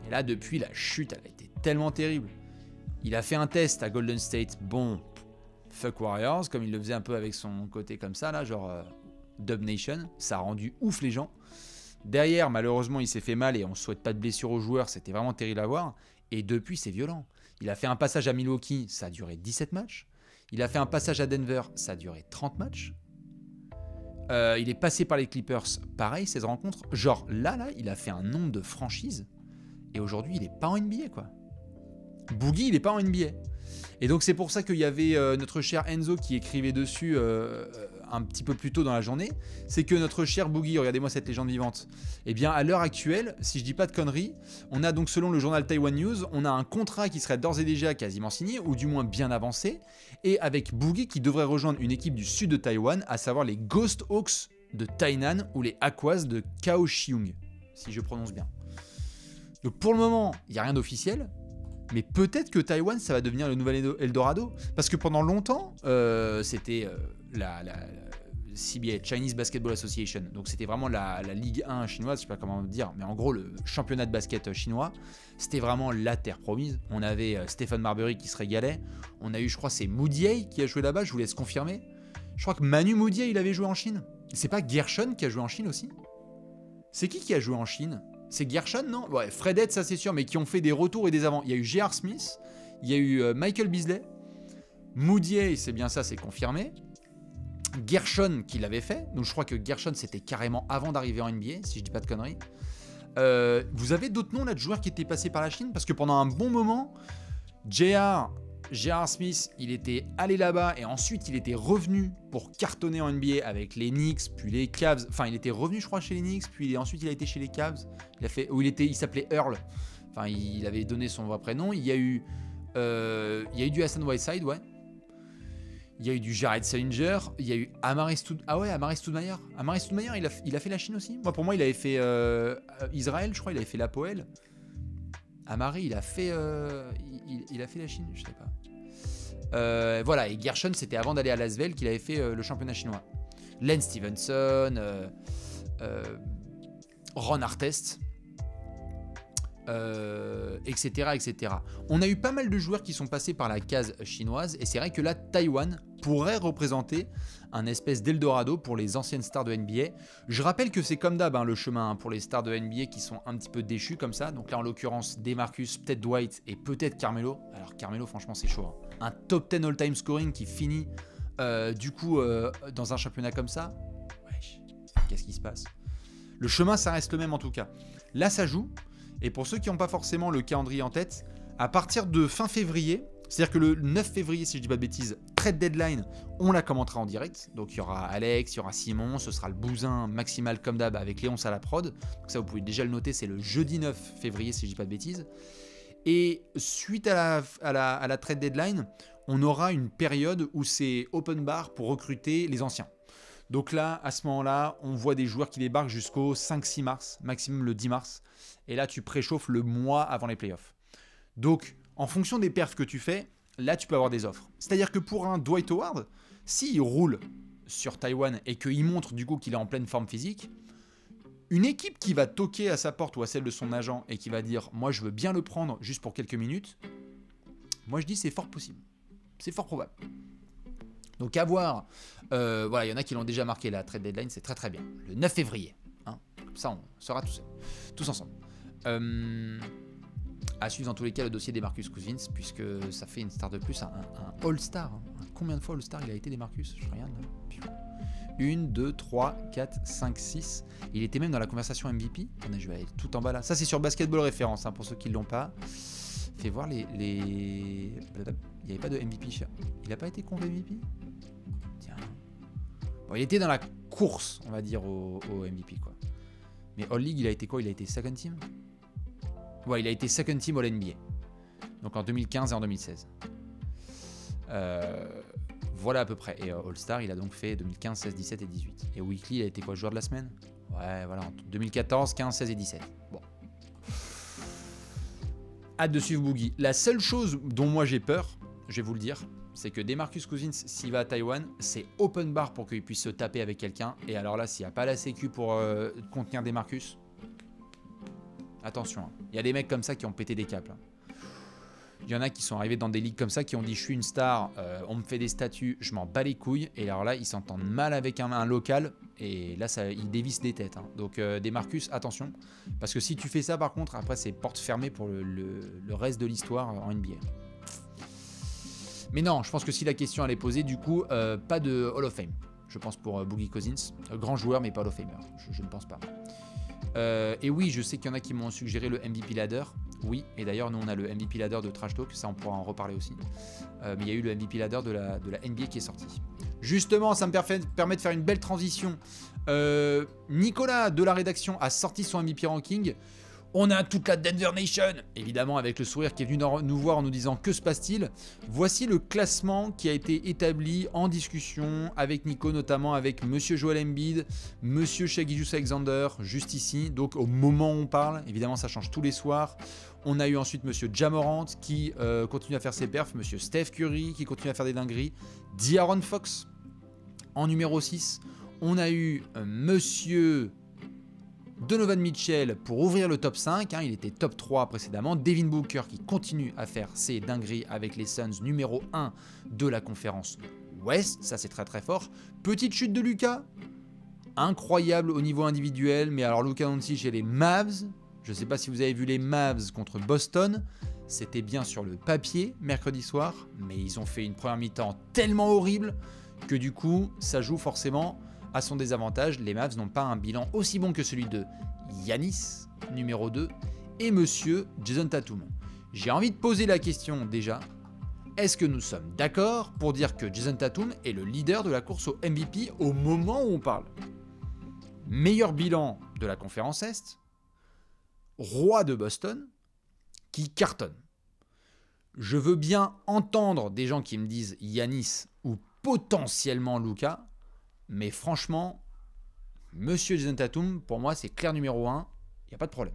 Et là, depuis, la chute, elle a été tellement terrible. Il a fait un test à Golden State. Bon, fuck Warriors, comme il le faisait un peu avec son côté comme ça, là, genre Dub Nation. Ça a rendu ouf les gens. Derrière, malheureusement, il s'est fait mal et on ne souhaite pas de blessure aux joueurs. C'était vraiment terrible à voir. Et depuis, c'est violent. Il a fait un passage à Milwaukee, ça a duré 17 matchs. Il a fait un passage à Denver, ça a duré 30 matchs. Il est passé par les Clippers, pareil, 16 rencontres. Genre là, il a fait un nombre de franchises. Et aujourd'hui, il n'est pas en NBA, quoi. Boogie, il n'est pas en NBA. Et donc, c'est pour ça qu'il y avait notre cher Enzo qui écrivait dessus un petit peu plus tôt dans la journée. C'est que notre cher Boogie, regardez-moi cette légende vivante. Eh bien, à l'heure actuelle, si je dis pas de conneries, on a donc, selon le journal Taiwan News, on a un contrat qui serait d'ores et déjà quasiment signé, ou du moins bien avancé, et avec Boogie qui devrait rejoindre une équipe du sud de Taïwan, à savoir les Ghost Hawks de Tainan ou les Aquas de Kaohsiung, si je prononce bien. Donc pour le moment, il n'y a rien d'officiel, mais peut-être que Taïwan, ça va devenir le nouvel Eldorado. Parce que pendant longtemps, c'était la CBA, Chinese Basketball Association. Donc c'était vraiment la Ligue 1 chinoise, je sais pas comment dire, mais en gros, le championnat de basket chinois, c'était vraiment la terre promise. On avait Stephen Marbury qui se régalait. On a eu, je crois, c'est Moutier qui a joué là-bas, je vous laisse confirmer. Je crois que Manu Moutier, il avait joué en Chine. C'est pas Gershon qui a joué en Chine aussi? C'est qui a joué en Chine? C'est Gershon, non? Ouais, Fredette, ça c'est sûr, mais qui ont fait des retours et des avants. Il y a eu J.R. Smith, il y a eu Michael Beasley, Moutier, c'est bien ça, c'est confirmé. Gershon qui l'avait fait, donc je crois que Gershon c'était carrément avant d'arriver en NBA, si je dis pas de conneries. Vous avez d'autres noms là de joueurs qui étaient passés par la Chine? Parce que pendant un bon moment, J.R. Smith, il était allé là-bas et ensuite il était revenu pour cartonner en NBA avec les Knicks, puis les Cavs. Enfin, il était revenu, je crois, chez les Knicks, puis ensuite il a été chez les Cavs. Il s'appelait Earl. Enfin, il avait donné son vrai prénom. Il y a eu du Hassan Whiteside, ouais. Il y a eu du Jared Sullinger. Il y a eu Amaris Stoudemire. Amaris Stoudemire, il a fait la Chine aussi. Moi, pour moi, il avait fait Israël, je crois. Il avait fait l'Apoel. Amari, il a fait la Chine, je sais pas. Voilà, et Gershon, c'était avant d'aller à Lasvel qu'il avait fait le championnat chinois. Len Stevenson, Ron Artest, etc., etc. On a eu pas mal de joueurs qui sont passés par la case chinoise, et c'est vrai que là, Taïwan pourrait représenter un espèce d'Eldorado pour les anciennes stars de NBA. Je rappelle que c'est comme d'hab le chemin pour les stars de NBA qui sont un petit peu déchus comme ça. Donc là, en l'occurrence, DeMarcus, peut-être Dwight et peut-être Carmelo. Alors Carmelo, franchement, c'est chaud. Hein. Un top 10 all-time scoring qui finit dans un championnat comme ça. Wesh, qu'est-ce qui se passe? Le chemin, ça reste le même en tout cas. Là, ça joue. Et pour ceux qui n'ont pas forcément le calendrier en tête, à partir de fin février, c'est-à-dire que le 9 février, si je dis pas de bêtises, trade deadline, on la commentera en direct. Donc il y aura Alex, il y aura Simon, ce sera le bousin maximal comme d'hab avec Léon à la prod. Donc ça, vous pouvez déjà le noter, c'est le jeudi 9 février, si je dis pas de bêtises. Et suite à la trade deadline, on aura une période où c'est open bar pour recruter les anciens. Donc là, à ce moment-là, on voit des joueurs qui débarquent jusqu'au 5-6 mars, maximum le 10 mars. Et là, tu préchauffes le mois avant les playoffs. Donc, en fonction des perfs que tu fais, là, tu peux avoir des offres. C'est-à-dire que pour un Dwight Howard, s'il roule sur Taïwan et qu'il montre du coup qu'il est en pleine forme physique, Une équipe qui va toquer à sa porte ou à celle de son agent et qui va dire « Moi, je veux bien le prendre juste pour quelques minutes », moi, je dis c'est fort possible. C'est fort probable. Donc, à voir. Voilà, il y en a qui l'ont déjà marqué, la trade deadline, c'est très très bien. Le 9 février. Hein. Comme ça, on sera tous ensemble. À suivre dans tous les cas le dossier des Marcus Cousins, puisque ça fait une star de plus, un All-Star. Hein. Combien de fois All-Star il a été des Marcus? Je regarde. 1, 2, 3, 4, 5, 6. Il était même dans la conversation MVP. Attendez, je vais aller tout en bas là. Ça, c'est sur Basketball Référence, hein, pour ceux qui ne l'ont pas. Fais voir les... Il n'y avait pas de MVP. Il n'a pas été convié MVP? Tiens. Bon, il était dans la course, on va dire, au MVP, quoi. Mais All League, il a été quoi? Il a été second team? Ouais, il a été second team All NBA. Donc en 2015 et en 2016. Voilà à peu près. Et All-Star, il a donc fait 2015, 16, 17 et 18. Et Weekly, il a été quoi? Joueur de la semaine? Ouais, voilà. Entre 2014, 15, 16 et 17. Bon. Hâte de suivre Boogie. La seule chose dont moi j'ai peur, je vais vous le dire, c'est que DeMarcus Cousins, s'il va à Taïwan, c'est open bar pour qu'il puisse se taper avec quelqu'un. Et alors là, s'il n'y a pas la sécu pour contenir DeMarcus, attention. Hein. Il y a des mecs comme ça qui ont pété des câbles. Hein. Il y en a qui sont arrivés dans des ligues comme ça, qui ont dit je suis une star, on me fait des statuts, je m'en bats les couilles. Et alors là, ils s'entendent mal avec un local. Et là, ils dévissent des têtes. Hein. Donc DeMarcus, attention. Parce que si tu fais ça, par contre, après, c'est porte fermée pour le reste de l'histoire en NBA. Mais non, je pense que si la question allait poser, du coup, pas de Hall of Fame. Je pense pour Boogie Cousins. Grand joueur, mais pas Hall of Famer. Je ne pense pas. Et oui, je sais qu'il y en a qui m'ont suggéré le MVP Ladder. Oui, et d'ailleurs, nous, on a le MVP Ladder de Trash Talk. Ça, on pourra en reparler aussi. Mais il y a eu le MVP Ladder de la NBA qui est sorti. Justement, ça me permet de faire une belle transition. Nicolas de la rédaction a sorti son MVP ranking. On a toute la Denver Nation, évidemment avec le sourire, qui est venu nous voir en nous disant que se passe-t-il. Voici le classement qui a été établi en discussion avec Nico, notamment avec Monsieur Joel Embiid, Monsieur Shai Gilgeous-Alexander, juste ici. Donc au moment où on parle, évidemment ça change tous les soirs. On a eu ensuite Monsieur Ja Morant qui continue à faire ses perfs, Monsieur Steph Curry qui continue à faire des dingueries, De'Aaron Fox en numéro 6. On a eu Monsieur Donovan Mitchell pour ouvrir le top 5, hein, il était top 3 précédemment. Devin Booker qui continue à faire ses dingueries avec les Suns, numéro 1 de la conférence Ouest, ça c'est très très fort. Petite chute de Luka, incroyable au niveau individuel, mais alors Luka Doncic et les Mavs, je ne sais pas si vous avez vu les Mavs contre Boston, c'était bien sur le papier mercredi soir, mais ils ont fait une première mi-temps tellement horrible que du coup ça joue forcément à son désavantage. Les Mavs n'ont pas un bilan aussi bon que celui de Giannis, numéro 2, et Monsieur Jason Tatum. J'ai envie de poser la question déjà. Est-ce que nous sommes d'accord pour dire que Jason Tatum est le leader de la course au MVP au moment où on parle? Meilleur bilan de la conférence Est, roi de Boston, qui cartonne. Je veux bien entendre des gens qui me disent Giannis ou potentiellement Luka. Mais franchement, Monsieur Jason Tatum, pour moi, c'est clair numéro 1. Il n'y a pas de problème.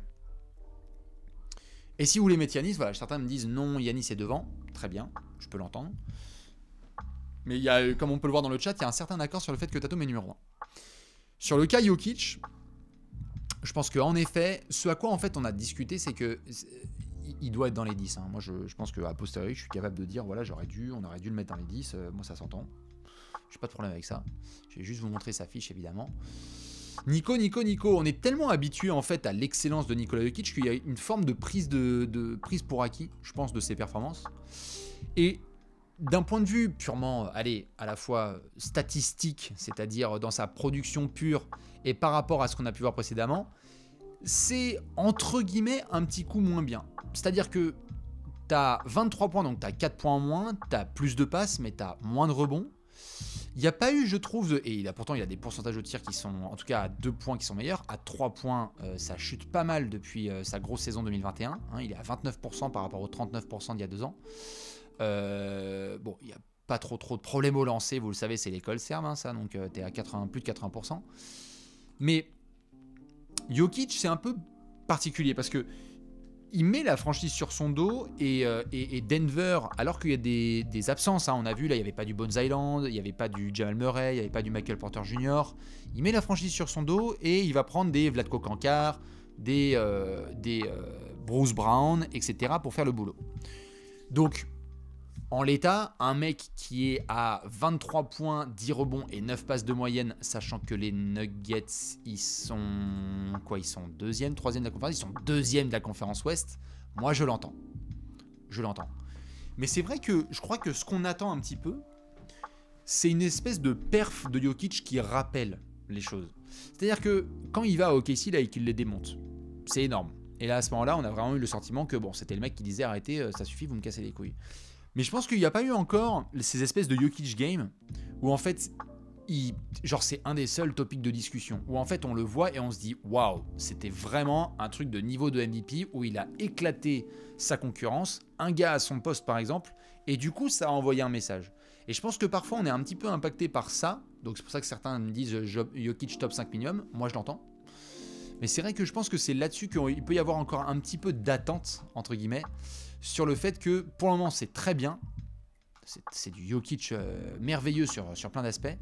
Et si vous voulez mettre Giannis, voilà, certains me disent non, Giannis est devant. Très bien, je peux l'entendre. Mais il y a, comme on peut le voir dans le chat, il y a un certain accord sur le fait que Tatum est numéro 1. Sur le cas Jokic, je pense qu'en effet, ce à quoi en fait on a discuté, c'est que il doit être dans les 10. Hein. Moi, je pense qu'à posteriori, je suis capable de dire, voilà, on aurait dû le mettre dans les 10. Moi, ça s'entend. J'ai pas de problème avec ça. Je vais juste vous montrer sa fiche, évidemment. Nico. On est tellement habitué en fait à l'excellence de Nikola Jokic qu'il y a une forme de prise prise pour acquis, je pense, de ses performances. Et d'un point de vue purement, à la fois statistique, c'est-à-dire dans sa production pure et par rapport à ce qu'on a pu voir précédemment, c'est entre guillemets un petit coup moins bien. C'est-à-dire que tu as 23 points, donc tu as 4 points en moins, tu as plus de passes, mais tu as moins de rebonds. Il n'y a pas eu, je trouve, et pourtant il a des pourcentages de tir qui sont, en tout cas à 2 points qui sont meilleurs. À 3 points, ça chute pas mal depuis sa grosse saison 2021. Hein, il est à 29% par rapport aux 39% d'il y a 2 ans. Bon, il n'y a pas trop de problèmes au lancer, vous le savez, c'est l'école Serbe, hein, ça, donc tu es à plus de 80%. Mais Jokic, c'est un peu particulier parce que il met la franchise sur son dos et Denver, alors qu'il y a des absences, hein, on a vu, là, il n'y avait pas du Bones Island, il n'y avait pas du Jamal Murray, il n'y avait pas du Michael Porter Jr. Il met la franchise sur son dos et il va prendre des Vlatko Cankar, des Bruce Brown, etc. pour faire le boulot. Donc, en l'état, un mec qui est à 23 points, 10 rebonds et 9 passes de moyenne, sachant que les Nuggets, ils sont deuxième, troisième de la conférence, ils sont deuxième de la conférence Ouest. Moi, je l'entends. Mais c'est vrai que je crois que ce qu'on attend un petit peu, c'est une espèce de perf de Jokic qui rappelle les choses. C'est-à-dire que quand il va à OKC là et qu'il les démonte, c'est énorme. Et là, à ce moment-là, on a vraiment eu le sentiment que bon, c'était le mec qui disait arrêtez, ça suffit, vous me cassez les couilles. Mais je pense qu'il n'y a pas eu encore ces espèces de Jokic game où en fait, genre c'est un des seuls topics de discussion où en fait on le voit et on se dit waouh, c'était vraiment un truc de niveau de MVP où il a éclaté sa concurrence, un gars à son poste par exemple, et du coup ça a envoyé un message. Et je pense que parfois on est un petit peu impacté par ça, donc c'est pour ça que certains me disent Jokic top 5 minimum, moi je l'entends. Mais c'est vrai que je pense que c'est là-dessus qu'il peut y avoir encore un petit peu d'attente, entre guillemets, sur le fait que pour le moment c'est très bien, c'est du Jokic merveilleux sur plein d'aspects,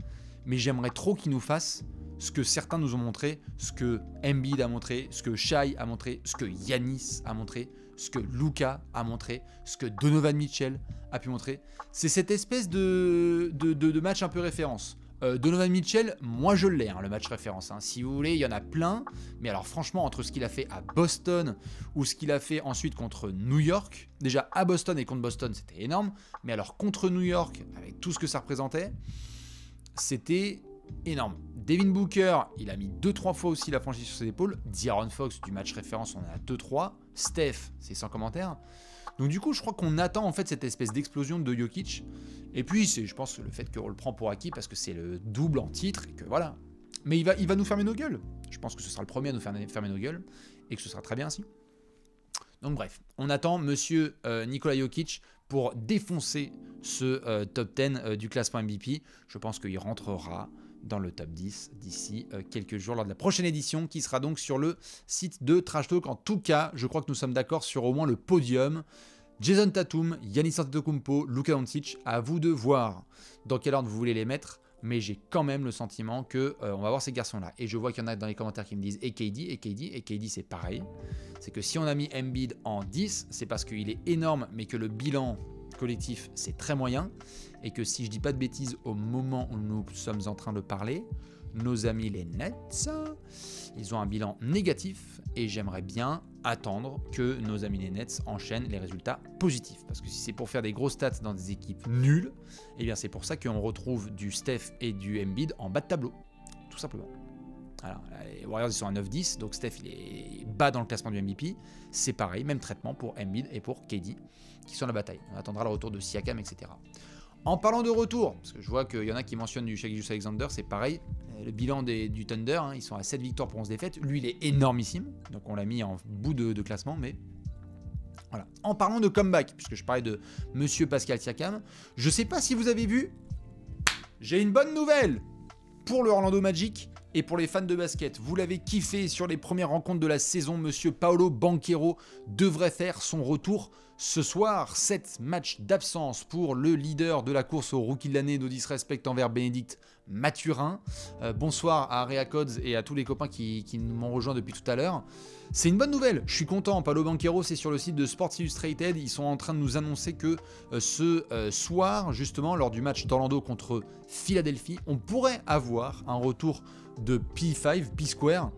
mais j'aimerais trop qu'il nous fasse ce que certains nous ont montré, ce que Embiid a montré, ce que Shai a montré, ce que Giannis a montré, ce que Luka a montré, ce que Donovan Mitchell a pu montrer. C'est cette espèce de match un peu référence. Donovan Mitchell, moi je l'ai, hein, le match référence. Hein. Si vous voulez, il y en a plein. Mais alors franchement, entre ce qu'il a fait à Boston ou ce qu'il a fait ensuite contre New York, déjà à Boston et contre Boston, c'était énorme. Mais alors contre New York, avec tout ce que ça représentait, c'était énorme. Devin Booker, il a mis 2-3 fois aussi la franchise sur ses épaules. De'Aaron Fox, du match référence, on en a 2-3. Steph, c'est sans commentaire. Donc du coup, je crois qu'on attend en fait cette espèce d'explosion de Jokic. Et puis, je pense que le fait qu'on le prend pour acquis parce que c'est le double en titre et que voilà. Mais il va nous fermer nos gueules. Je pense que ce sera le premier à nous fermer nos gueules et que ce sera très bien ainsi. Donc bref, on attend monsieur Nikola Jokic pour défoncer ce top 10 du classement MVP. Je pense qu'il rentrera dans le top 10 d'ici quelques jours lors de la prochaine édition qui sera donc sur le site de Trash Talk. En tout cas, je crois que nous sommes d'accord sur au moins le podium. Jason Tatum, Giannis Antetokounmpo, Luka Doncic, à vous de voir dans quel ordre vous voulez les mettre, mais j'ai quand même le sentiment que on va voir ces garçons-là. Et je vois qu'il y en a dans les commentaires qui me disent et KD c'est pareil. C'est que si on a mis Embiid en 10, c'est parce qu'il est énorme, mais que le bilan collectif c'est très moyen, et que si je dis pas de bêtises au moment où nous sommes en train de parler, nos amis les Nets, ils ont un bilan négatif et j'aimerais bien attendre que nos amis les Nets enchaînent les résultats positifs. Parce que si c'est pour faire des gros stats dans des équipes nulles, eh bien c'est pour ça qu'on retrouve du Steph et du Embiid en bas de tableau, tout simplement. Alors, les Warriors ils sont à 9-10, donc Steph il est bas dans le classement du MVP. C'est pareil, même traitement pour Embiid et pour KD qui sont à la bataille. On attendra le retour de Siakam, etc. En parlant de retour, parce que je vois qu'il y en a qui mentionnent du Shai Gilgeous-Alexander, c'est pareil. Le bilan du Thunder, hein, ils sont à 7 victoires pour 11 défaites. Lui, il est énormissime. Donc on l'a mis en bout de classement, mais voilà. En parlant de comeback, puisque je parlais de Monsieur Pascal Siakam, je ne sais pas si vous avez vu, j'ai une bonne nouvelle pour le Orlando Magic et pour les fans de basket. Vous l'avez kiffé sur les premières rencontres de la saison, Monsieur Paolo Banchero devrait faire son retour ce soir. 7 matchs d'absence pour le leader de la course au rookie de l'année, no disrespect envers Bénédicte Mathurin. Bonsoir à Area Codes et à tous les copains qui m'ont rejoint depuis tout à l'heure. C'est une bonne nouvelle, je suis content. Paolo Banchero, c'est sur le site de Sports Illustrated. Ils sont en train de nous annoncer que ce soir, justement, lors du match d'Orlando contre Philadelphie, on pourrait avoir un retour de P5, P-Square.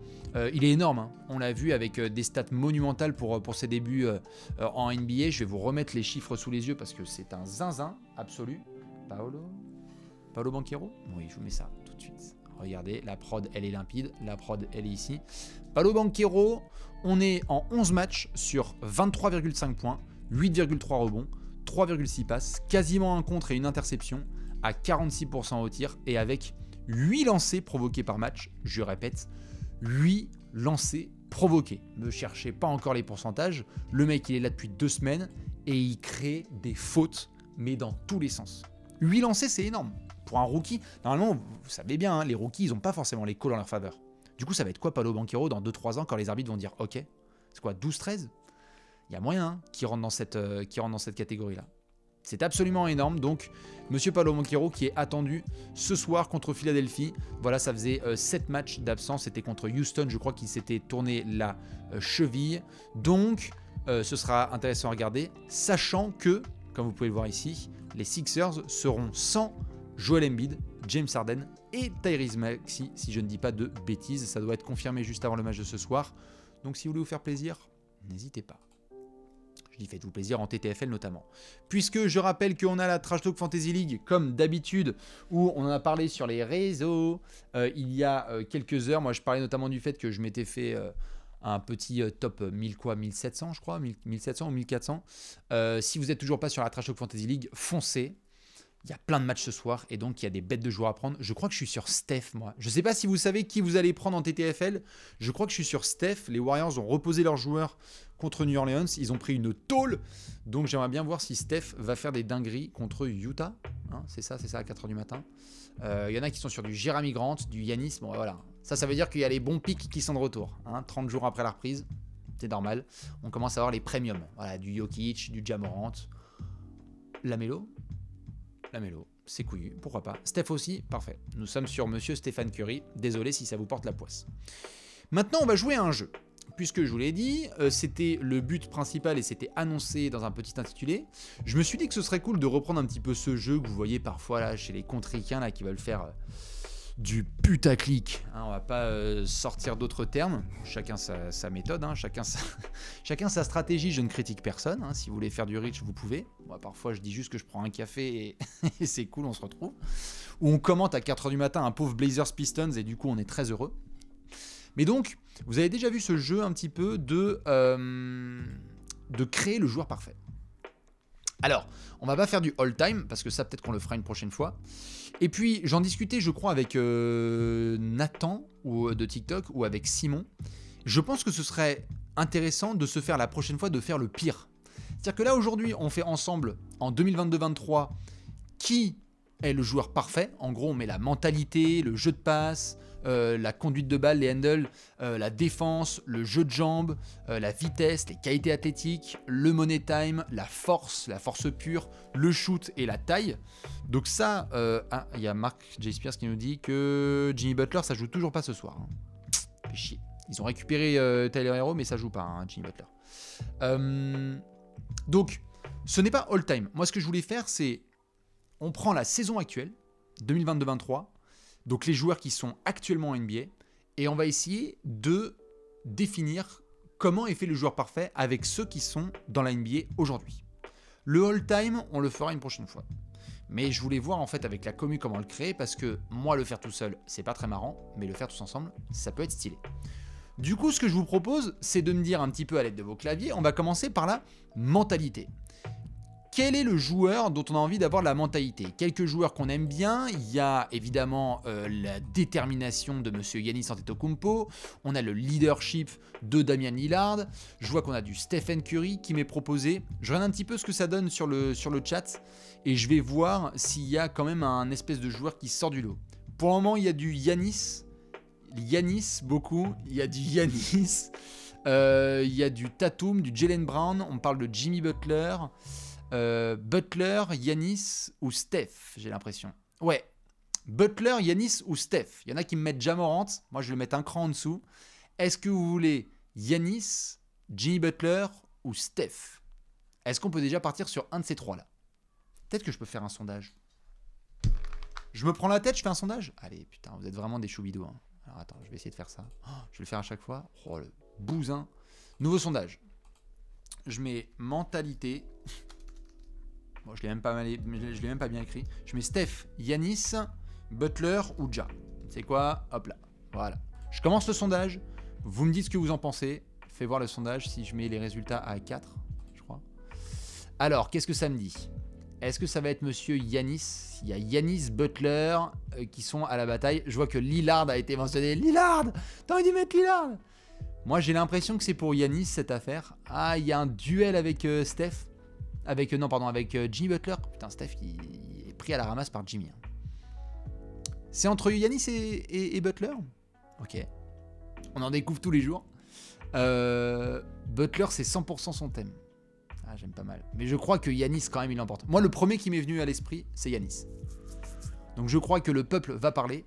Il est énorme, hein. On l'a vu avec des stats monumentales pour ses débuts en NBA. Je vais vous remettre les chiffres sous les yeux parce que c'est un zinzin absolu. Paolo Banchero ? Oui, je vous mets ça tout de suite. Regardez, la prod, elle est limpide. La prod, elle est ici. Paolo Banchero, on est en 11 matchs sur 23,5 points, 8,3 rebonds, 3,6 passes, quasiment un contre et une interception, à 46% au tir et avec 8 lancers provoqués par match. Je répète, 8 lancers provoqués. Ne cherchez pas encore les pourcentages. Le mec, il est là depuis 2 semaines et il crée des fautes, mais dans tous les sens. 8 lancers, c'est énorme. Pour un rookie, normalement, vous savez bien, hein, les rookies, ils n'ont pas forcément les calls en leur faveur. Du coup, ça va être quoi Paolo Banchero dans 2-3 ans quand les arbitres vont dire OK ? C'est quoi, 12-13 ? Il y a moyen hein, qui rentre dans cette catégorie-là. C'est absolument énorme. Donc, Monsieur Paolo Banchero qui est attendu ce soir contre Philadelphie. Voilà, ça faisait 7 matchs d'absence. C'était contre Houston, je crois qu'il s'était tourné la cheville. Donc, ce sera intéressant à regarder. Sachant que, comme vous pouvez le voir ici, les Sixers seront sans Joel Embiid, James Harden et Tyrese Maxey, si je ne dis pas de bêtises. Ça doit être confirmé juste avant le match de ce soir. Donc, si vous voulez vous faire plaisir, n'hésitez pas. Je dis faites-vous plaisir en TTFL notamment. Puisque je rappelle qu'on a la Trash Talk Fantasy League comme d'habitude où on en a parlé sur les réseaux il y a quelques heures. Moi je parlais notamment du fait que je m'étais fait un petit top 1700 je crois, 1700 ou 1400. Si vous n'êtes toujours pas sur la Trash Talk Fantasy League, foncez. Il y a plein de matchs ce soir et donc il y a des bêtes de joueurs à prendre. Je crois que je suis sur Steph, moi. Je ne sais pas si vous savez qui vous allez prendre en TTFL. Je crois que je suis sur Steph. Les Warriors ont reposé leurs joueurs contre New Orleans. Ils ont pris une tôle. Donc j'aimerais bien voir si Steph va faire des dingueries contre Utah. Hein, c'est ça à 4h du matin. Il y en a qui sont sur du Jeremy Grant, du Giannis. Bon, voilà. Ça veut dire qu'il y a les bons pics qui sont de retour. Hein, 30 jours après la reprise. C'est normal. On commence à avoir les premiums. Voilà, du Jokic, du Ja Morant. Lamelo, c'est couillu, pourquoi pas. Steph aussi, parfait. Nous sommes sur Monsieur Stéphane Curry, désolé si ça vous porte la poisse. Maintenant, on va jouer à un jeu. Puisque je vous l'ai dit, c'était le but principal et c'était annoncé dans un petit intitulé. Je me suis dit que ce serait cool de reprendre un petit peu ce jeu que vous voyez parfois là chez les contricains là qui veulent faire du putaclic. Hein, on va pas sortir d'autres termes. Chacun sa méthode, hein, chacun sa stratégie. Je ne critique personne. Hein. Si vous voulez faire du reach, vous pouvez. Moi, parfois, je dis juste que je prends un café et c'est cool, on se retrouve. Ou on commente à 4h du matin un pauvre Blazers Pistons et du coup, on est très heureux. Mais donc, vous avez déjà vu ce jeu un petit peu de créer le joueur parfait. Alors, on va pas faire du all-time, parce que ça, peut-être qu'on le fera une prochaine fois. Et puis, j'en discutais, je crois, avec Nathan de TikTok ou avec Simon. Je pense que ce serait intéressant de se faire la prochaine fois, de faire le pire. C'est-à-dire que là, aujourd'hui, on fait ensemble, en 2022-23, qui est le joueur parfait. En gros, on met la mentalité, le jeu de passe, la conduite de balle, les handles, la défense, le jeu de jambes, la vitesse, les qualités athlétiques, le money time, la force pure, le shoot et la taille. Donc ça, il y a Mark J. Spears qui nous dit que Jimmy Butler, ça joue toujours pas ce soir. Hein. Fait chier. Ils ont récupéré Tyler Hero, mais ça joue pas, hein, Jimmy Butler. Donc, ce n'est pas all time. Moi, ce que je voulais faire, c'est on prend la saison actuelle, 2022-23, donc les joueurs qui sont actuellement en NBA, et on va essayer de définir comment est fait le joueur parfait avec ceux qui sont dans la NBA aujourd'hui. Le all-time, on le fera une prochaine fois. Mais je voulais voir en fait avec la commu comment le créer, parce que moi le faire tout seul, c'est pas très marrant, mais le faire tous ensemble, ça peut être stylé. Du coup, ce que je vous propose, c'est de me dire un petit peu à l'aide de vos claviers, on va commencer par la mentalité. Quel est le joueur dont on a envie d'avoir la mentalité? Quelques joueurs qu'on aime bien, il y a évidemment la détermination de Monsieur Giannis Antetokounmpo, on a le leadership de Damian Lillard, je vois qu'on a du Stephen Curry qui m'est proposé, je regarde un petit peu ce que ça donne sur le chat, et je vais voir s'il y a quand même un espèce de joueur qui sort du lot. Pour le moment, il y a du Giannis beaucoup, il y a du Giannis, il y a du Tatum, du Jaylen Brown, on parle de Jimmy Butler... Butler, Giannis ou Steph, j'ai l'impression. Ouais, Butler, Giannis ou Steph. Il y en a qui me mettent Ja Morant, moi je vais le mettre un cran en dessous. Est-ce que vous voulez Giannis, Jimmy Butler ou Steph? Est-ce qu'on peut déjà partir sur un de ces trois-là? Peut-être que je peux faire un sondage. Je me prends la tête, je fais un sondage? Allez, putain, vous êtes vraiment des choubidous. Hein. Alors attends, je vais essayer de faire ça. Oh, je vais le faire à chaque fois. Oh, le bousin. Nouveau sondage. Je mets mentalité... Bon, je l'ai même pas bien écrit. Je mets Steph, Giannis, Butler ou Ja. C'est quoi? Hop là. Voilà. Je commence le sondage. Vous me dites ce que vous en pensez. Fais voir le sondage si je mets les résultats à 4, je crois. Alors, qu'est-ce que ça me dit? Est-ce que ça va être Monsieur Giannis? Il y a Giannis, Butler qui sont à la bataille. Je vois que Lillard a été mentionné. Lillard! T'as envie de mettre Lillard? Moi, j'ai l'impression que c'est pour Giannis cette affaire. Ah, il y a un duel avec Steph. Avec Jimmy Butler. Putain, Steph qui est pris à la ramasse par Jimmy. C'est entre Giannis et Butler. Ok. On en découvre tous les jours. Butler, c'est 100% son thème. Ah, j'aime pas mal. Mais je crois que Giannis, quand même, il l'emporte. Moi, le premier qui m'est venu à l'esprit, c'est Giannis. Donc je crois que le peuple va parler.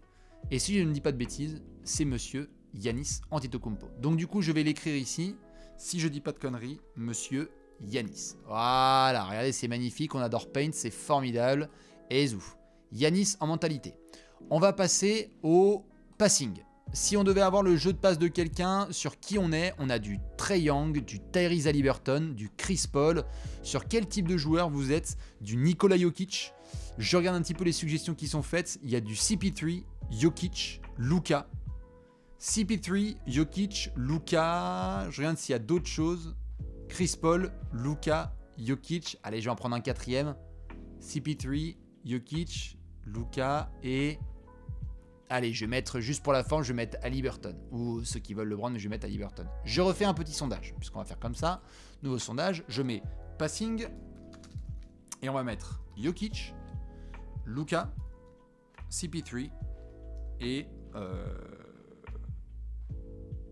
Et si je ne dis pas de bêtises, c'est monsieur Giannis Antetokounmpo. Donc du coup, je vais l'écrire ici. Si je dis pas de conneries, monsieur Giannis. Voilà, regardez, c'est magnifique. On adore Paint, c'est formidable. Et zouf. Giannis en mentalité. On va passer au passing. Si on devait avoir le jeu de passe de quelqu'un, sur qui on a du Trae Young, du Tyrese Haliburton, du Chris Paul. Sur quel type de joueur vous êtes? Du Nikola Jokic. Je regarde un petit peu les suggestions qui sont faites. Il y a du CP3, Jokic, Luka. CP3, Jokic, Luka. Je regarde s'il y a d'autres choses. Chris Paul, Luka, Jokic. Allez, je vais en prendre un quatrième. CP3, Jokic, Luka et... Allez, je vais mettre, juste pour la forme, je vais mettre Haliburton. Ou ceux qui veulent le prendre, mais je vais mettre Haliburton. Je refais un petit sondage, puisqu'on va faire comme ça. Nouveau sondage, je mets passing. Et on va mettre Jokic, Luka, CP3 et...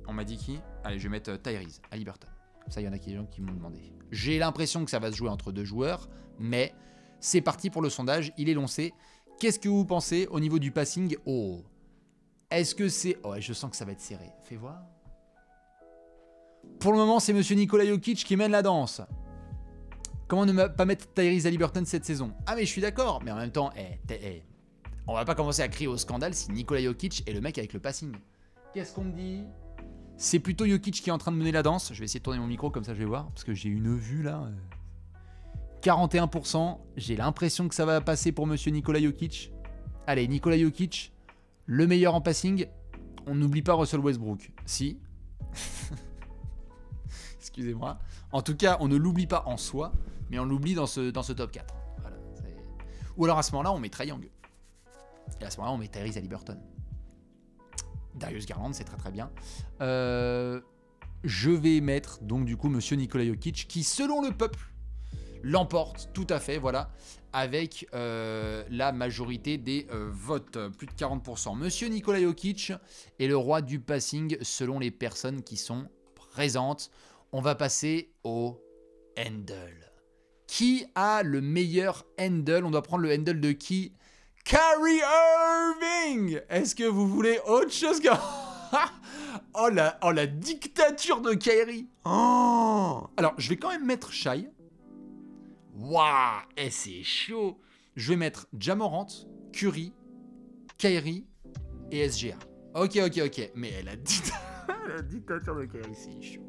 on m'a dit qui? Allez, je vais mettre Tyrese Haliburton. Ça, il y en a des gens qui m'ont demandé. J'ai l'impression que ça va se jouer entre deux joueurs, mais c'est parti pour le sondage. Il est lancé. Qu'est-ce que vous pensez au niveau du passing? Oh, est-ce que c'est... Oh, je sens que ça va être serré. Fais voir. Pour le moment, c'est monsieur Nikola Jokic qui mène la danse. Comment ne pas mettre Tyrese Haliburton cette saison? Ah, mais je suis d'accord. Mais en même temps, on va pas commencer à crier au scandale si Nikola Jokic est le mec avec le passing. Qu'est-ce qu'on me dit? C'est plutôt Jokic qui est en train de mener la danse. Je vais essayer de tourner mon micro comme ça je vais voir. Parce que j'ai une vue là. 41%. J'ai l'impression que ça va passer pour monsieur Nikola Jokic. Allez, Nikola Jokic, le meilleur en passing. On n'oublie pas Russell Westbrook. Si. Excusez-moi. En tout cas, on ne l'oublie pas en soi. Mais on l'oublie dans ce top 4. Voilà, ou alors à ce moment-là, on met Trae Young. Et à ce moment-là, on met Tyrese Haliburton. Darius Garland, c'est très très bien. Je vais mettre donc du coup monsieur Nikola Jokic qui, selon le peuple, l'emporte tout à fait, voilà, avec la majorité des votes, plus de 40%. Monsieur Nikola Jokic est le roi du passing selon les personnes qui sont présentes. On va passer au handle. Qui a le meilleur handle? On doit prendre le handle de qui? Kyrie Irving! Est-ce que vous voulez autre chose que... oh, la dictature de Kyrie! Oh. Alors, je vais quand même mettre Shai. Waouh! C'est chaud! Je vais mettre Ja Morant, Curry, Kyrie et SGA. Ok. Mais la dictature de Kyrie, c'est chaud.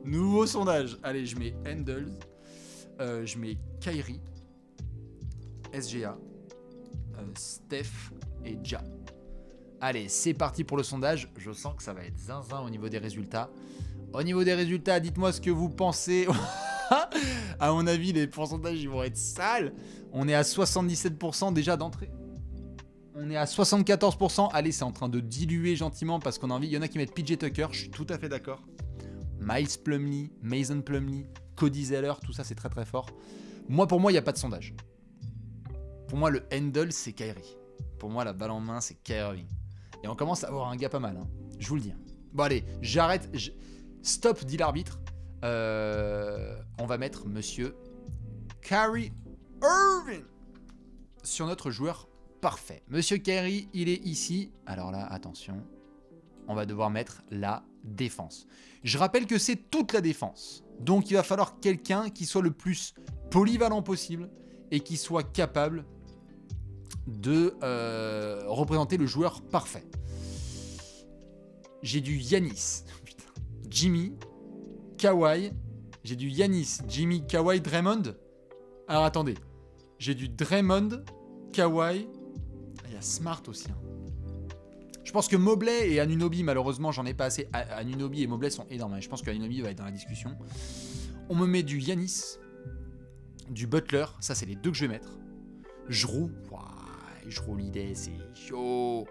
Nouveau sondage. Allez, je mets handles. Je mets Kyrie, SGA, Steph et Ja. Allez, c'est parti pour le sondage. Je sens que ça va être zinzin au niveau des résultats. Au niveau des résultats, dites-moi ce que vous pensez. À mon avis, les pourcentages ils vont être sales. On est à 77% déjà d'entrée. On est à 74%. Allez, c'est en train de diluer gentiment parce qu'on a envie. Il y en a qui mettent PJ Tucker. Je suis tout à fait d'accord. Miles Plumlee, Mason Plumlee, Cody Zeller, tout ça c'est très très fort. Pour moi, il n'y a pas de sondage. Pour moi, le handle, c'est Kyrie. Pour moi, la balle en main, c'est Kyrie. Et on commence à avoir un gars pas mal. Hein. Je vous le dis. Bon, allez, j'arrête. Stop, dit l'arbitre. On va mettre monsieur Kyrie Irving sur notre joueur parfait. Monsieur Kyrie, il est ici. Alors là, attention. On va devoir mettre la défense. Je rappelle que c'est toute la défense. Donc, il va falloir quelqu'un qui soit le plus polyvalent possible et qui soit capable de représenter le joueur parfait. J'ai du Giannis, Jimmy, Kawhi. J'ai du Giannis, Jimmy, Kawhi, Draymond. Alors attendez, j'ai du Draymond, Kawhi. Il y a Smart aussi. Hein. Je pense que Mobley et Anunoby, malheureusement, j'en ai pas assez. Anunoby et Mobley sont énormes. Je pense que Anunoby va être dans la discussion. On me met du Giannis, du Butler. Ça, c'est les deux que je vais mettre. Jrue. Jrue l'idée, c'est chaud.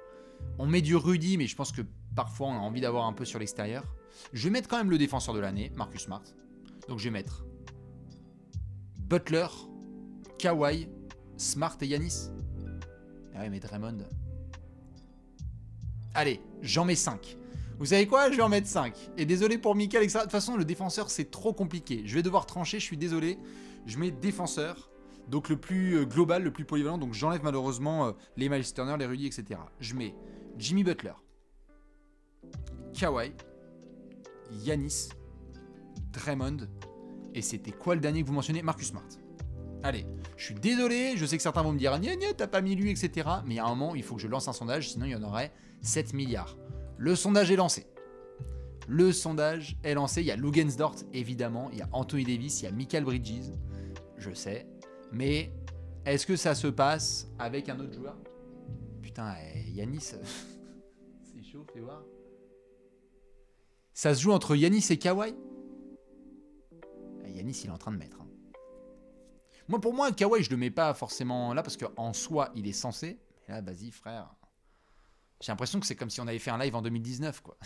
On met du Rudy, mais je pense que parfois, on a envie d'avoir un peu sur l'extérieur. Je vais mettre quand même le défenseur de l'année, Marcus Smart. Donc, je vais mettre Butler, Kawhi, Smart et Giannis. Ah ouais, mais Draymond... Allez, j'en mets 5. Vous savez quoi? Je vais en mettre 5. Et désolé pour Michael, etc. De toute façon, le défenseur, c'est trop compliqué. Je vais devoir trancher, je suis désolé. Je mets défenseur. Donc le plus global, le plus polyvalent. Donc j'enlève malheureusement les Miles Turner, les Rudy, etc. Je mets Jimmy Butler, Kawhi, Giannis, Draymond. Et c'était quoi le dernier que vous mentionnez? Marcus Smart. Allez, je suis désolé, je sais que certains vont me dire « Gna gna, t'as pas mis lui, etc. » Mais à un moment, il faut que je lance un sondage, sinon il y en aurait 7 milliards. Le sondage est lancé. Le sondage est lancé. Il y a Lugensdort, évidemment. Il y a Anthony Davis, il y a Mikal Bridges. Je sais. Mais est-ce que ça se passe avec un autre joueur? Putain, Yanis, c'est chaud, fais voir. Ça se joue entre Yanis et Kawhi? Yanis, il est en train de mettre. Hein. Moi, pour moi, Kawhi, je le mets pas forcément là parce qu'en soi, il est censé. Mais là, vas-y, frère. J'ai l'impression que c'est comme si on avait fait un live en 2019, quoi.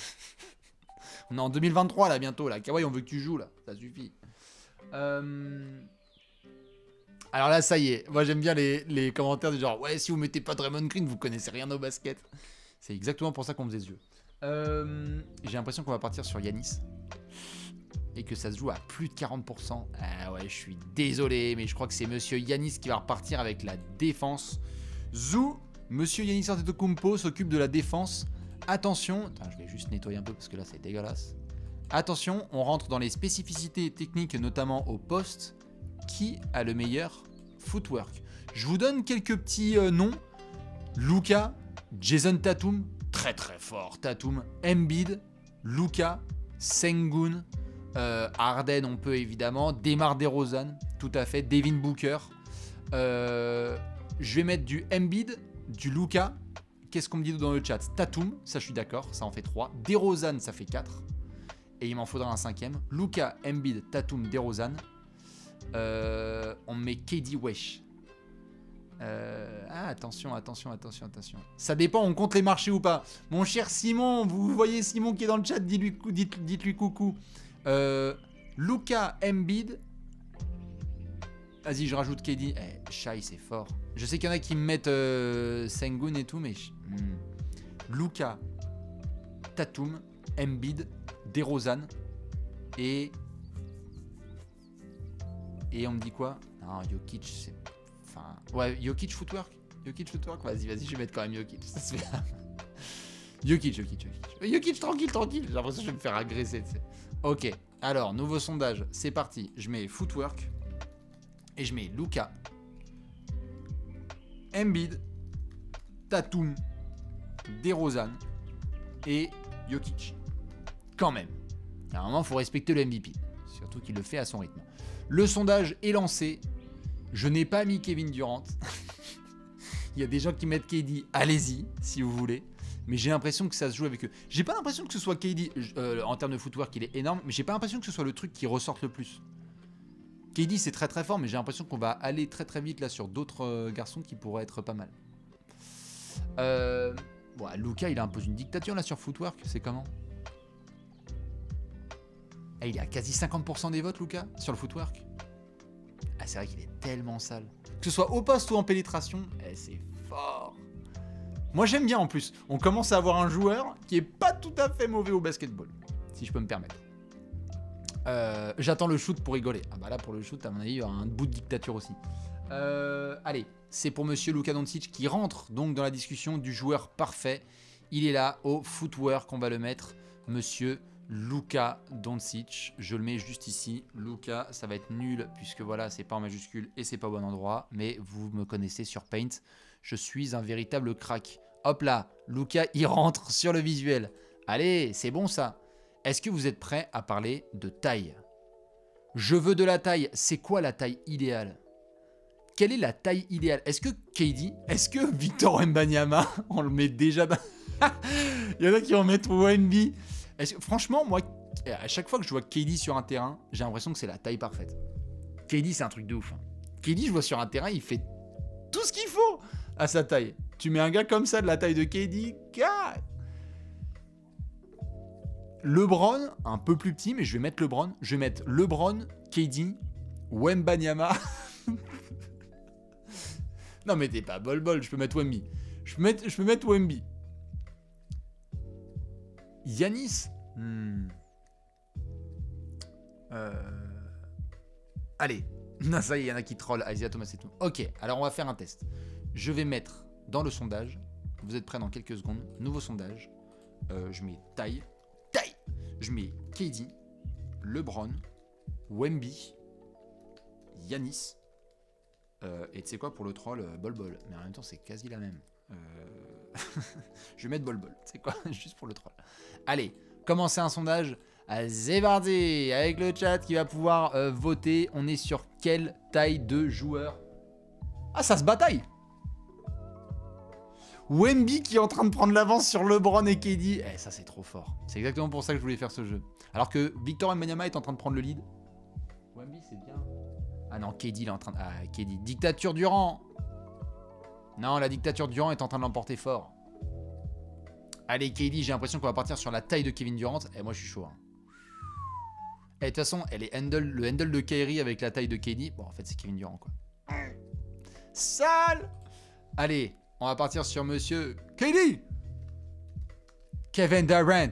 On est en 2023, là, bientôt. Là. Kawhi, on veut que tu joues, là. Ça suffit. Alors là, ça y est. Moi, j'aime bien les commentaires du genre « Ouais, si vous mettez pas Draymond Green, vous connaissez rien au basket. » C'est exactement pour ça qu'on faisait ce jeu. J'ai l'impression qu'on va partir sur Yanis. Et que ça se joue à plus de 40%. Ah ouais, je suis désolé, mais je crois que c'est Monsieur Yanis qui va repartir avec la défense. Zou, Monsieur Yanis Antetokounmpo s'occupe de la défense. Attention, attends, je vais juste nettoyer un peu parce que là c'est dégueulasse. Attention, on rentre dans les spécificités techniques, notamment au poste. Qui a le meilleur footwork? Je vous donne quelques petits noms. Luka, Jason Tatum, très très fort Tatum, Embiid, Luka, Sengun, Harden on peut évidemment, DeMar DeRozan, tout à fait, Devin Booker. Je vais mettre du Embiid, du Luka. Qu'est-ce qu'on me dit dans le chat? Tatum, ça je suis d'accord, ça en fait 3. DeRozan, ça fait 4. Et il m'en faudra un 5e. Luka, Embiid, Tatum, DeRozan. On met KD Wesh. Attention. Ça dépend, on compte les marchés ou pas. Mon cher Simon, vous voyez Simon qui est dans le chat, dites-lui coucou. Luka, Embiid. Vas-y, je rajoute KD. Shai, c'est fort. Je sais qu'il y en a qui me mettent Sengun et tout, mais... Luka, Tatum, Embiid, DeRozan et on me dit quoi? Non, Jokic, c'est... Enfin... Ouais, Jokic footwork. Vas-y, je vais mettre quand même Jokic. Ça se fait... Jokic, tranquille. J'ai l'impression que je vais me faire agresser, tu sais. Ok, alors, nouveau sondage. C'est parti. Je mets footwork. Et je mets Luka, Embiid, Tatum, DeRozan et Jokic. Quand même. À un moment, il faut respecter le MVP. Surtout qu'il le fait à son rythme. Le sondage est lancé. Je n'ai pas mis Kevin Durant. Il y a des gens qui mettent KD. Allez-y, si vous voulez. Mais j'ai l'impression que ça se joue avec eux. J'ai pas l'impression que ce soit KD. En termes de footwork, il est énorme. Mais j'ai pas l'impression que ce soit le truc qui ressorte le plus. KD, c'est très très fort. Mais j'ai l'impression qu'on va aller très très vite là sur d'autres garçons qui pourraient être pas mal. Bon, Luka, il a imposé une dictature là sur footwork. C'est comment? Il est à quasi 50% des votes, Luka, sur le footwork. Ah, c'est vrai qu'il est tellement sale. Que ce soit au poste ou en pénétration, c'est fort. Moi, j'aime bien en plus. On commence à avoir un joueur qui est pas tout à fait mauvais au basketball, si je peux me permettre. J'attends le shoot pour rigoler. Ah bah là, pour le shoot, à mon avis, il y aura un bout de dictature aussi. Allez, c'est pour Monsieur Luka Doncic qui rentre donc dans la discussion du joueur parfait. Il est là, au footwork, on va le mettre. Monsieur Luka Doncic, je le mets juste ici. Luka, ça va être nul puisque voilà, c'est pas en majuscule et c'est pas au bon endroit. Mais vous me connaissez sur Paint, je suis un véritable crack. Hop là, Luka, il rentre sur le visuel. Allez, c'est bon ça. Est-ce que vous êtes prêts à parler de taille? Je veux de la taille. C'est quoi la taille idéale? Quelle est la taille idéale? Est-ce que KD, est-ce que Victor Wembanyama, on le met déjà dans... Il y en a qui vont mettre Wemby. Franchement, moi, à chaque fois que je vois KD sur un terrain, j'ai l'impression que c'est la taille parfaite. KD, c'est un truc de ouf. Hein. KD, je vois sur un terrain, il fait tout ce qu'il faut à sa taille. Tu mets un gars comme ça de la taille de KD, LeBron, un peu plus petit, mais je vais mettre LeBron. Je vais mettre LeBron, KD, Wembanyama. Non, mais t'es pas bol, je peux mettre Wemby. Je peux mettre Wemby. Yanis. Allez. Non, ça y est, il y en a qui trollent. Isaiah Thomas et tout. Ok, alors on va faire un test. Je vais mettre dans le sondage. Vous êtes prêts dans quelques secondes. Nouveau sondage. Je mets taille. Je mets KD, LeBron, Wemby, Yanis. Et tu sais quoi, pour le troll, Bol. Mais en même temps, c'est quasi la même. Je vais mettre Bol. Tu sais quoi, juste pour le troll. Allez, commencez un sondage. C'est parti, avec le chat qui va pouvoir voter. On est sur quelle taille de joueur? Ah, ça se bataille. Wemby qui est en train de prendre l'avance sur LeBron et KD. Eh, ça c'est trop fort. C'est exactement pour ça que je voulais faire ce jeu. Alors que Victor Wembanyama est en train de prendre le lead. Wemby c'est bien. Ah non, KD il est en train de... Ah, KD. Dictature Durant. Non, la dictature Durant est en train de l'emporter fort. Allez, KD, j'ai l'impression qu'on va partir sur la taille de Kevin Durant. Et moi je suis chaud. Hein. Et de toute façon, elle est le handle de Kyrie avec la taille de KD. Bon, en fait, c'est Kevin Durant, quoi. Sale. Allez, on va partir sur monsieur KD. Kevin Durant.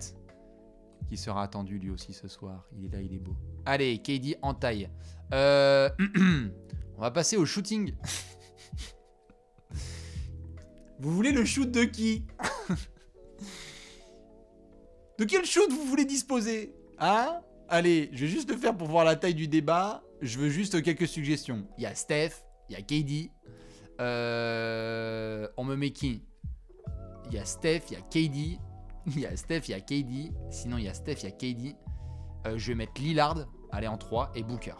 Qui sera attendu lui aussi ce soir. Il est là, il est beau. Allez, KD en taille. On va passer au shooting. Vous voulez le shoot de qui? De quel shoot vous voulez disposer? Hein? Allez, je vais juste le faire pour voir la taille du débat. Je veux juste quelques suggestions. Il y a Steph, il y a KD. On me met qui? Il y a Steph, il y a KD. Il y a Steph, il y a KD. Sinon, il y a Steph, il y a KD. Je vais mettre Lillard, allez, en 3, et Booker.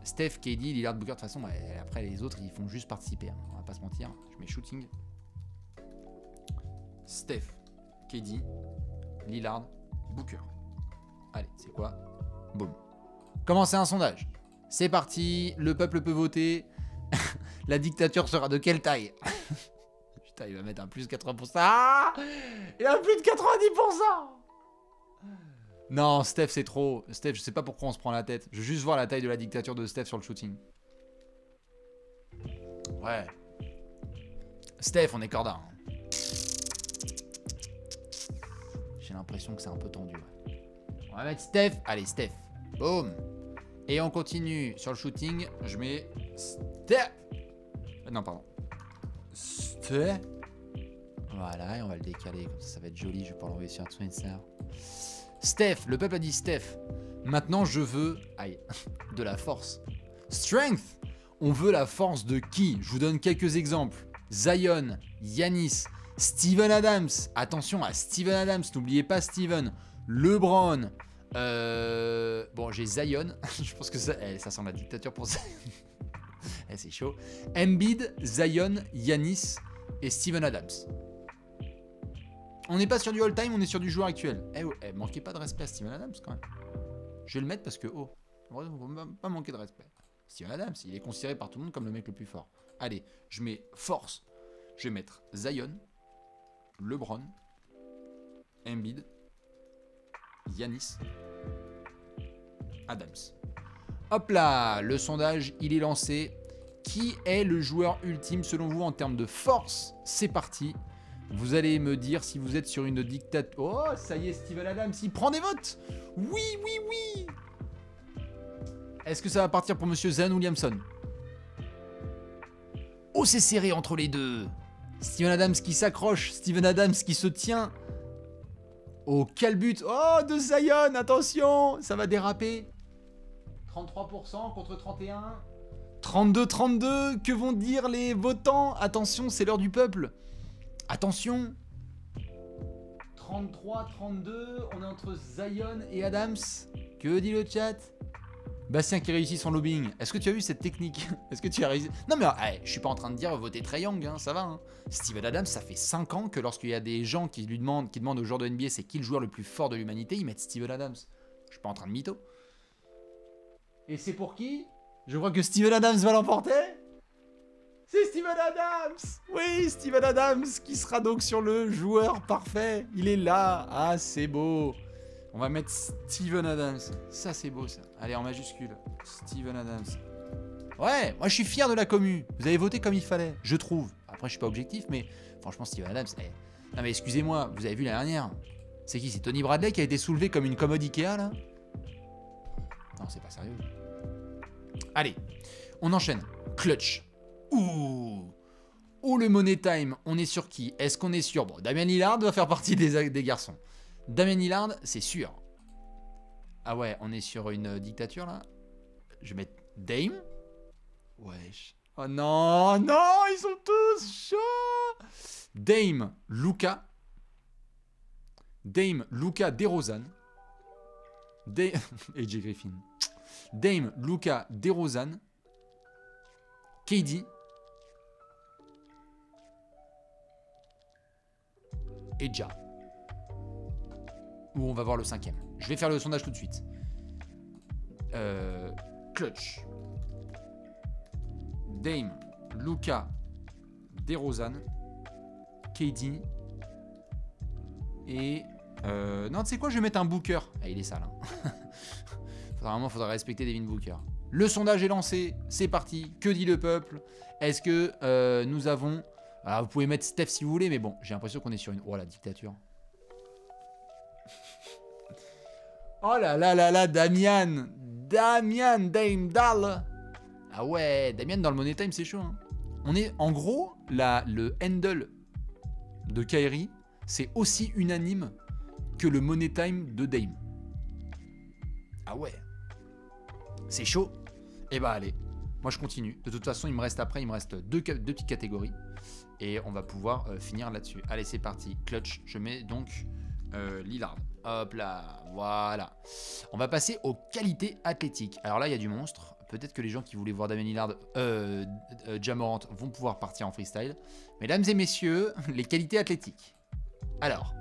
Steph, KD, Lillard, Booker. De toute façon, après, les autres, ils font juste participer. Hein. On va pas se mentir. Je mets shooting. Steph, KD, Lillard, Booker. Allez, c'est quoi? Boum. Commencez un sondage. C'est parti. Le peuple peut voter. La dictature sera de quelle taille? Putain, il va mettre un plus 80%. Ah, il a plus de 90%. Non, Steph, c'est trop. Steph, je sais pas pourquoi on se prend la tête. Je veux juste voir la taille de la dictature de Steph sur le shooting. Ouais. Steph, on est corda. Hein. J'ai l'impression que c'est un peu tendu. Ouais. On va mettre Steph. Allez, Steph. Boum. Et on continue sur le shooting. Je mets Steph. Non, pardon. Steph. Voilà, et on va le décaler. Comme ça va être joli. Je vais pouvoir l'envoyer sur Twitter. Steph. Le peuple a dit Steph. Maintenant, je veux... Aïe. De la force. Strength. On veut la force de qui? Je vous donne quelques exemples. Zion, Yanis, Steven Adams. Attention à Steven Adams. N'oubliez pas Steven. LeBron. Bon, j'ai Zion. Je pense que ça sent la dictature pour ça. C'est chaud. Embiid, Zion, Yanis et Steven Adams. On n'est pas sur du all-time, on est sur du joueur actuel. Manquez pas de respect à Steven Adams quand même. Je vais le mettre parce que, oh, on va pas manquer de respect. Steven Adams, il est considéré par tout le monde comme le mec le plus fort. Allez, je mets force. Je vais mettre Zion, LeBron, Embiid, Yanis, Adams. Hop là, le sondage, il est lancé. Qui est le joueur ultime selon vous en termes de force? C'est parti. Vous allez me dire si vous êtes sur une dictature. Oh, ça y est, Steven Adams, il prend des votes. Oui, oui, oui. Est-ce que ça va partir pour monsieur Zion Williamson? Oh, c'est serré entre les deux. Steven Adams qui s'accroche. Steven Adams qui se tient. Oh, quel but. Oh, de Zion, attention. Ça va déraper. 33% contre 31%. 32-32, que vont dire les votants? Attention, c'est l'heure du peuple. Attention. 33-32, on est entre Zion et Adams. Que dit le chat? Bastien qui réussit son lobbying. Est-ce que tu as vu cette technique? Est-ce que tu as réussi? Non mais je suis pas en train de dire voter Trae Young, hein, ça va. Hein. Steven Adams, ça fait 5 ans que lorsqu'il y a des gens qui demandent aux joueurs de NBA c'est qui le joueur le plus fort de l'humanité, ils mettent Steven Adams. Je suis pas en train de mytho. Et c'est pour qui? Je crois que Steven Adams va l'emporter. C'est Steven Adams. Oui, Steven Adams qui sera donc sur le joueur parfait. Il est là. Ah, c'est beau. On va mettre Steven Adams. Ça, c'est beau, ça. Allez, en majuscule. Steven Adams. Ouais, moi, je suis fier de la commu. Vous avez voté comme il fallait, je trouve. Après, je suis pas objectif, mais franchement, Steven Adams... Non, mais excusez-moi, vous avez vu l'année dernière. C'est qui? C'est Tony Bradley qui a été soulevé comme une commode Ikea, là? Non, c'est pas sérieux. Allez, on enchaîne. Clutch. Ouh. Oh, le Money Time. On est sur qui? Est-ce qu'on est sur... Bon, Damian Lillard va faire partie des garçons. Damian Lillard, c'est sûr. Ah ouais, on est sur une dictature, là. Je vais mettre Dame. Wesh. Oh non, non, ils sont tous chauds. Dame, Luka. Dame, Luka, DeRozan. AJ Griffin. Dame, Luka, DeRozan. KD. Et Ja. Où on va voir le 5e. Je vais faire le sondage tout de suite. Clutch. Dame, Luka, DeRozan, KD et... non, tu sais quoi, je vais mettre un Booker. Ah, il est sale. Hein. Faudra respecter Devin Booker. Le sondage est lancé, c'est parti. Que dit le peuple? Est-ce que nous avons... Alors, vous pouvez mettre Steph si vous voulez, mais bon, j'ai l'impression qu'on est sur une... Oh, la dictature. Oh là là là là, Damian, Dame Dalle. Ah ouais, Damian dans le Money Time, c'est chaud. Hein. On est, en gros, le handle de Kyrie, c'est aussi unanime que le Money Time de Dame. Ah ouais. C'est chaud. Et bah allez, moi je continue. De toute façon, il me reste deux petites catégories. Et on va pouvoir finir là-dessus. Allez, c'est parti. Clutch, je mets donc Lillard. Hop là, voilà. On va passer aux qualités athlétiques. Alors là, il y a du monstre. Peut-être que les gens qui voulaient voir Damian Lillard, Ja Morant vont pouvoir partir en freestyle. Mesdames et messieurs, les qualités athlétiques. Alors,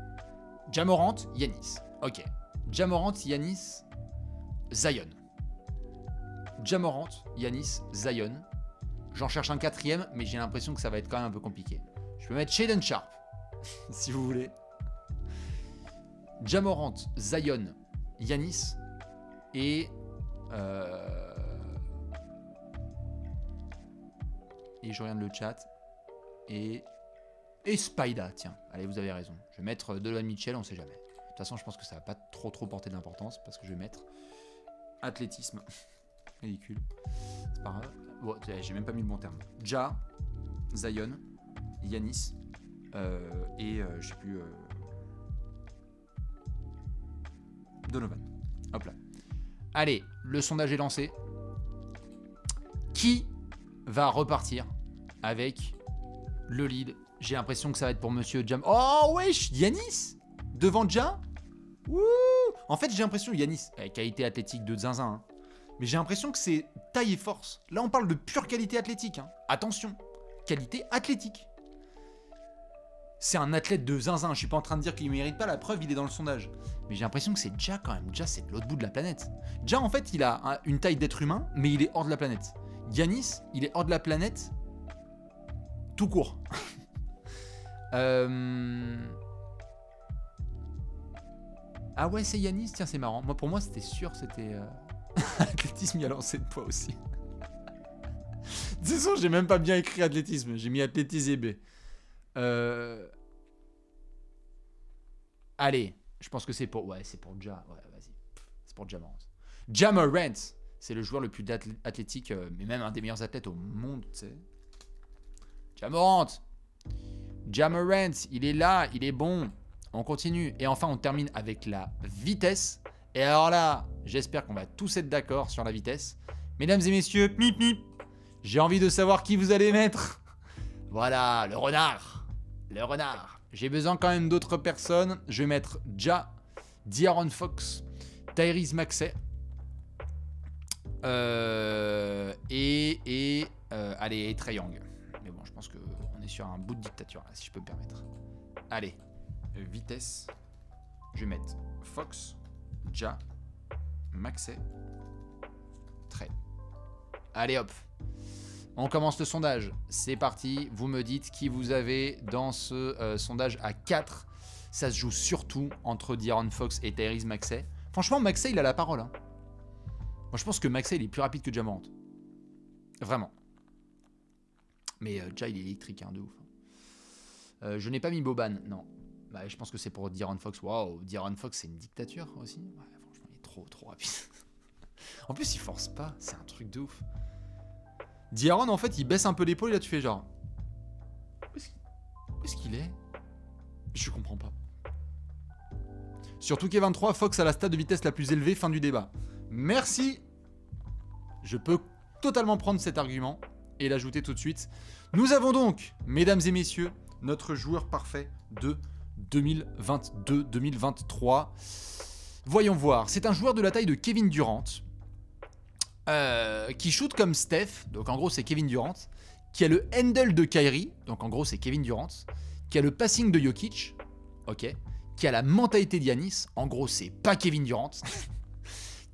Ja Morant, Giannis. Ok. Ja Morant, Giannis, Zion. Ja Morant, Giannis, Zion. J'en cherche un 4e, mais j'ai l'impression que ça va être quand même un peu compliqué. Je peux mettre Shaedon Sharpe, si vous voulez. Ja Morant, Zion, Giannis et je regarde le chat et Spida, tiens. Allez, vous avez raison. Je vais mettre Donovan Mitchell, on sait jamais. De toute façon, je pense que ça va pas trop porter d'importance parce que je vais mettre athlétisme. Ridicule. C'est pas grave. Bon, j'ai même pas mis le bon terme. Ja, Zion, Giannis et je sais plus Donovan. Hop là. Allez, le sondage est lancé. Qui va repartir avec le lead? J'ai l'impression que ça va être pour Monsieur Jam. Oh wesh, Giannis devant Ja. Wouh. En fait, j'ai l'impression Giannis, qualité athlétique de zinzin. Hein. Mais j'ai l'impression que c'est taille et force. Là, on parle de pure qualité athlétique. Hein. Attention, qualité athlétique. C'est un athlète de zinzin. Je suis pas en train de dire qu'il ne mérite pas. La preuve, il est dans le sondage. Mais j'ai l'impression que c'est Ja quand même. Ja, c'est de l'autre bout de la planète. Ja, en fait, il a une taille d'être humain, mais il est hors de la planète. Giannis, il est hors de la planète tout court. Ah ouais, c'est Giannis. Tiens, c'est marrant. Moi, pour moi, c'était sûr. C'était... athlétisme, il y a lancé de poids aussi. De toute façon, j'ai même pas bien écrit athlétisme. J'ai mis athlétisme et B. Allez, je pense que c'est pour... Ouais, c'est pour Ja. Ouais, vas-y. C'est pour Ja Morant. Ja Morant, c'est le joueur le plus athlétique, mais même un des meilleurs athlètes au monde, tu sais. Ja Morant. Ja Morant, il est là, il est bon. On continue. Et enfin, on termine avec la vitesse. Et alors là, j'espère qu'on va tous être d'accord sur la vitesse. Mesdames et messieurs, mip mip, j'ai envie de savoir qui vous allez mettre. Voilà, le renard. Le renard. J'ai besoin quand même d'autres personnes. Je vais mettre Ja, De'Aaron Fox, Tyrese Maxey. Allez, Trae Young. Mais bon, je pense qu'on est sur un bout de dictature là, si je peux me permettre. Allez, vitesse. Je vais mettre Fox, Ja, Maxey, Trae. Allez hop. On commence le sondage. C'est parti. Vous me dites qui vous avez dans ce sondage à 4. Ça se joue surtout entre De'Aaron Fox et Tyrese Maxey. Franchement, Maxey, il a la parole. Hein. Moi, je pense que Maxey, il est plus rapide que Ja Morant. Vraiment. Mais Ja, il est électrique, hein, de ouf. Je n'ai pas mis Boban, non. Bah, je pense que c'est pour De'Aaron Fox. Waouh, De'Aaron Fox, c'est une dictature aussi. Ouais, franchement, il est trop rapide. En plus, il force pas. C'est un truc de ouf. De'Aaron, en fait, il baisse un peu l'épaule et là, tu fais genre... Où est-ce qu'il est? Je comprends pas. Surtout qu'est 23, Fox a la stat de vitesse la plus élevée, fin du débat. Merci. Je peux totalement prendre cet argument et l'ajouter tout de suite. Nous avons donc, mesdames et messieurs, notre joueur parfait de 2022-2023. Voyons voir. C'est un joueur de la taille de Kevin Durant qui shoot comme Steph. Donc en gros, c'est Kevin Durant. Qui a le handle de Kyrie. Donc en gros, c'est Kevin Durant. Qui a le passing de Jokic. Ok. Qui a la mentalité d'Giannis. En gros, c'est pas Kevin Durant.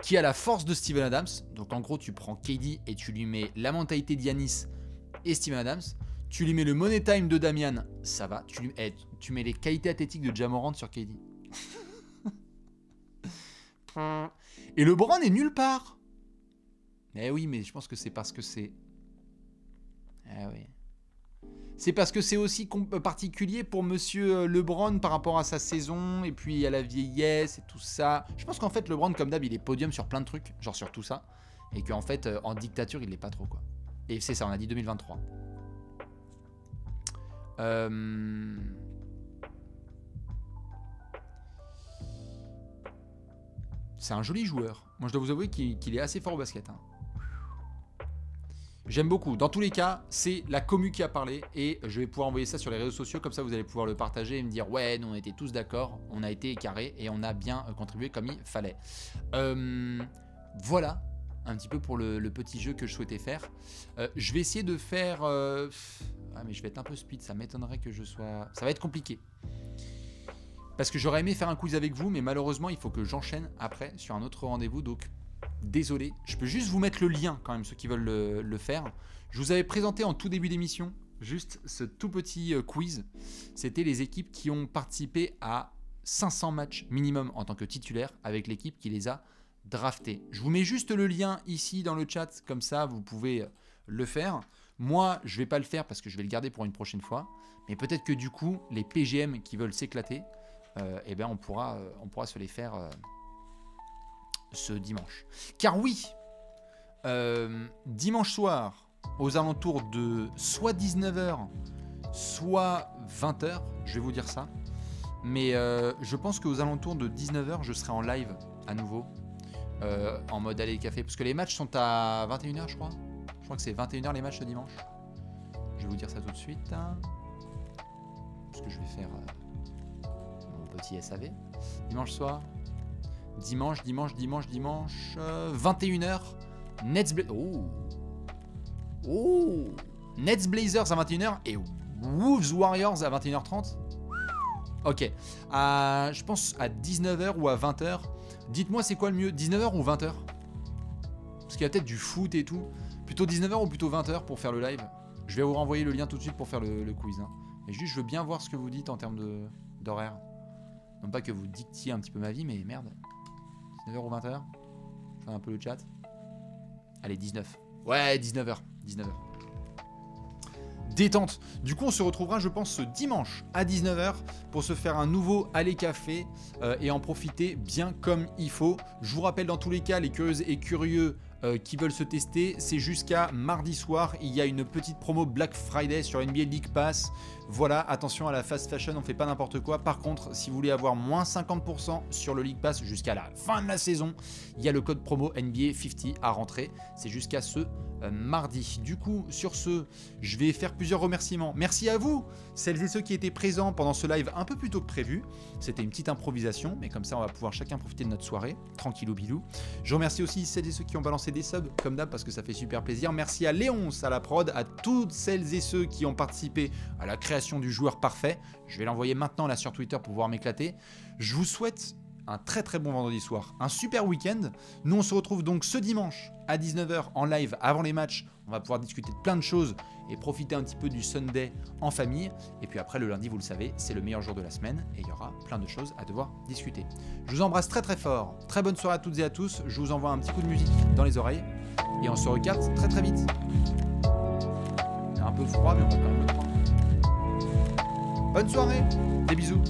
Qui a la force de Steven Adams. Donc en gros, tu prends KD et tu lui mets la mentalité d'Giannis et Steven Adams. Tu lui mets le money time de Damian, ça va. Tu mets les qualités athlétiques de Ja Morant sur KD. Et LeBron est nulle part. Eh oui, mais je pense que c'est parce que c'est... Eh oui. C'est parce que c'est aussi particulier pour monsieur LeBron par rapport à sa saison et puis à la vieillesse et tout ça. Je pense qu'en fait, LeBron, comme d'hab, il est podium sur plein de trucs, genre sur tout ça. Et qu'en fait, en dictature, il l'est pas trop, quoi. Et c'est ça, on a dit 2023. C'est un joli joueur. Moi, je dois vous avouer qu'il est assez fort au basket. Hein. J'aime beaucoup. Dans tous les cas, c'est la commu qui a parlé et je vais pouvoir envoyer ça sur les réseaux sociaux. Comme ça, vous allez pouvoir le partager et me dire « Ouais, nous, on était tous d'accord. On a été carré et on a bien contribué comme il fallait. » Voilà un petit peu pour le petit jeu que je souhaitais faire. Je vais essayer de faire... Ah, mais je vais être un peu speed, ça m'étonnerait que je sois... Ça va être compliqué. Parce que j'aurais aimé faire un quiz avec vous, mais malheureusement, il faut que j'enchaîne après sur un autre rendez-vous. Donc, désolé. Je peux juste vous mettre le lien, quand même, ceux qui veulent le faire. Je vous avais présenté en tout début d'émission, juste ce tout petit quiz. C'était les équipes qui ont participé à 500 matchs minimum en tant que titulaire avec l'équipe qui les a draftés. Je vous mets juste le lien ici dans le chat, comme ça, vous pouvez le faire. Moi, je ne vais pas le faire parce que je vais le garder pour une prochaine fois. Mais peut-être que du coup, les PGM qui veulent s'éclater, eh ben on pourra se les faire ce dimanche. Car oui, dimanche soir, aux alentours de soit 19h, soit 20h, je vais vous dire ça. Mais je pense qu'aux alentours de 19h, je serai en live à nouveau, en mode aller café. Parce que les matchs sont à 21h, je crois. Je crois que c'est 21h les matchs ce dimanche. Je vais vous dire ça tout de suite. Hein. Parce que je vais faire mon petit SAV. Dimanche soir. Dimanche. 21h. Nets Blazers à 21h. Et Wolves Warriors à 21h30. Ok. Je pense à 19h ou à 20h. Dites-moi c'est quoi le mieux, 19h ou 20h? Parce qu'il y a peut-être du foot et tout. Plutôt 19h ou plutôt 20h pour faire le live? Je vais vous renvoyer le lien tout de suite pour faire le quiz. Hein. Mais juste, je veux bien voir ce que vous dites en termes d'horaire. Non pas que vous dictiez un petit peu ma vie, mais merde. 19h ou 20h? Je fais un peu le chat. Allez, 19. Ouais, 19h. 19h. Détente. Du coup, on se retrouvera, je pense, ce dimanche à 19h pour se faire un nouveau Aller Café et en profiter bien comme il faut. Je vous rappelle dans tous les cas, les curieuses et curieux qui veulent se tester, c'est jusqu'à mardi soir. Il y a une petite promo Black Friday sur NBA League Pass. Voilà, attention à la fast fashion, on fait pas n'importe quoi. Par contre, si vous voulez avoir moins 50% sur le League Pass jusqu'à la fin de la saison, il y a le code promo NBA 50 à rentrer. C'est jusqu'à ce mardi. Du coup, sur ce, je vais faire plusieurs remerciements. Merci à vous, celles et ceux qui étaient présents pendant ce live un peu plus tôt que prévu. C'était une petite improvisation, mais comme ça, on va pouvoir chacun profiter de notre soirée, tranquillou bilou. Je remercie aussi celles et ceux qui ont balancé des subs, comme d'hab, parce que ça fait super plaisir. Merci à Léonce, à la prod, à toutes celles et ceux qui ont participé à la création du joueur parfait. Je vais l'envoyer maintenant là sur Twitter pour pouvoir m'éclater. Je vous souhaite un très très bon vendredi soir, un super week-end. Nous on se retrouve donc ce dimanche à 19h en live avant les matchs. On va pouvoir discuter de plein de choses et profiter un petit peu du Sunday en famille. Et puis après le lundi, vous le savez, c'est le meilleur jour de la semaine et il y aura plein de choses à devoir discuter. Je vous embrasse très très fort. Très bonne soirée à toutes et à tous. Je vous envoie un petit coup de musique dans les oreilles et on se recapte très très vite. Il est un peu froid mais on va quand même le prendre. Bonne soirée, des bisous.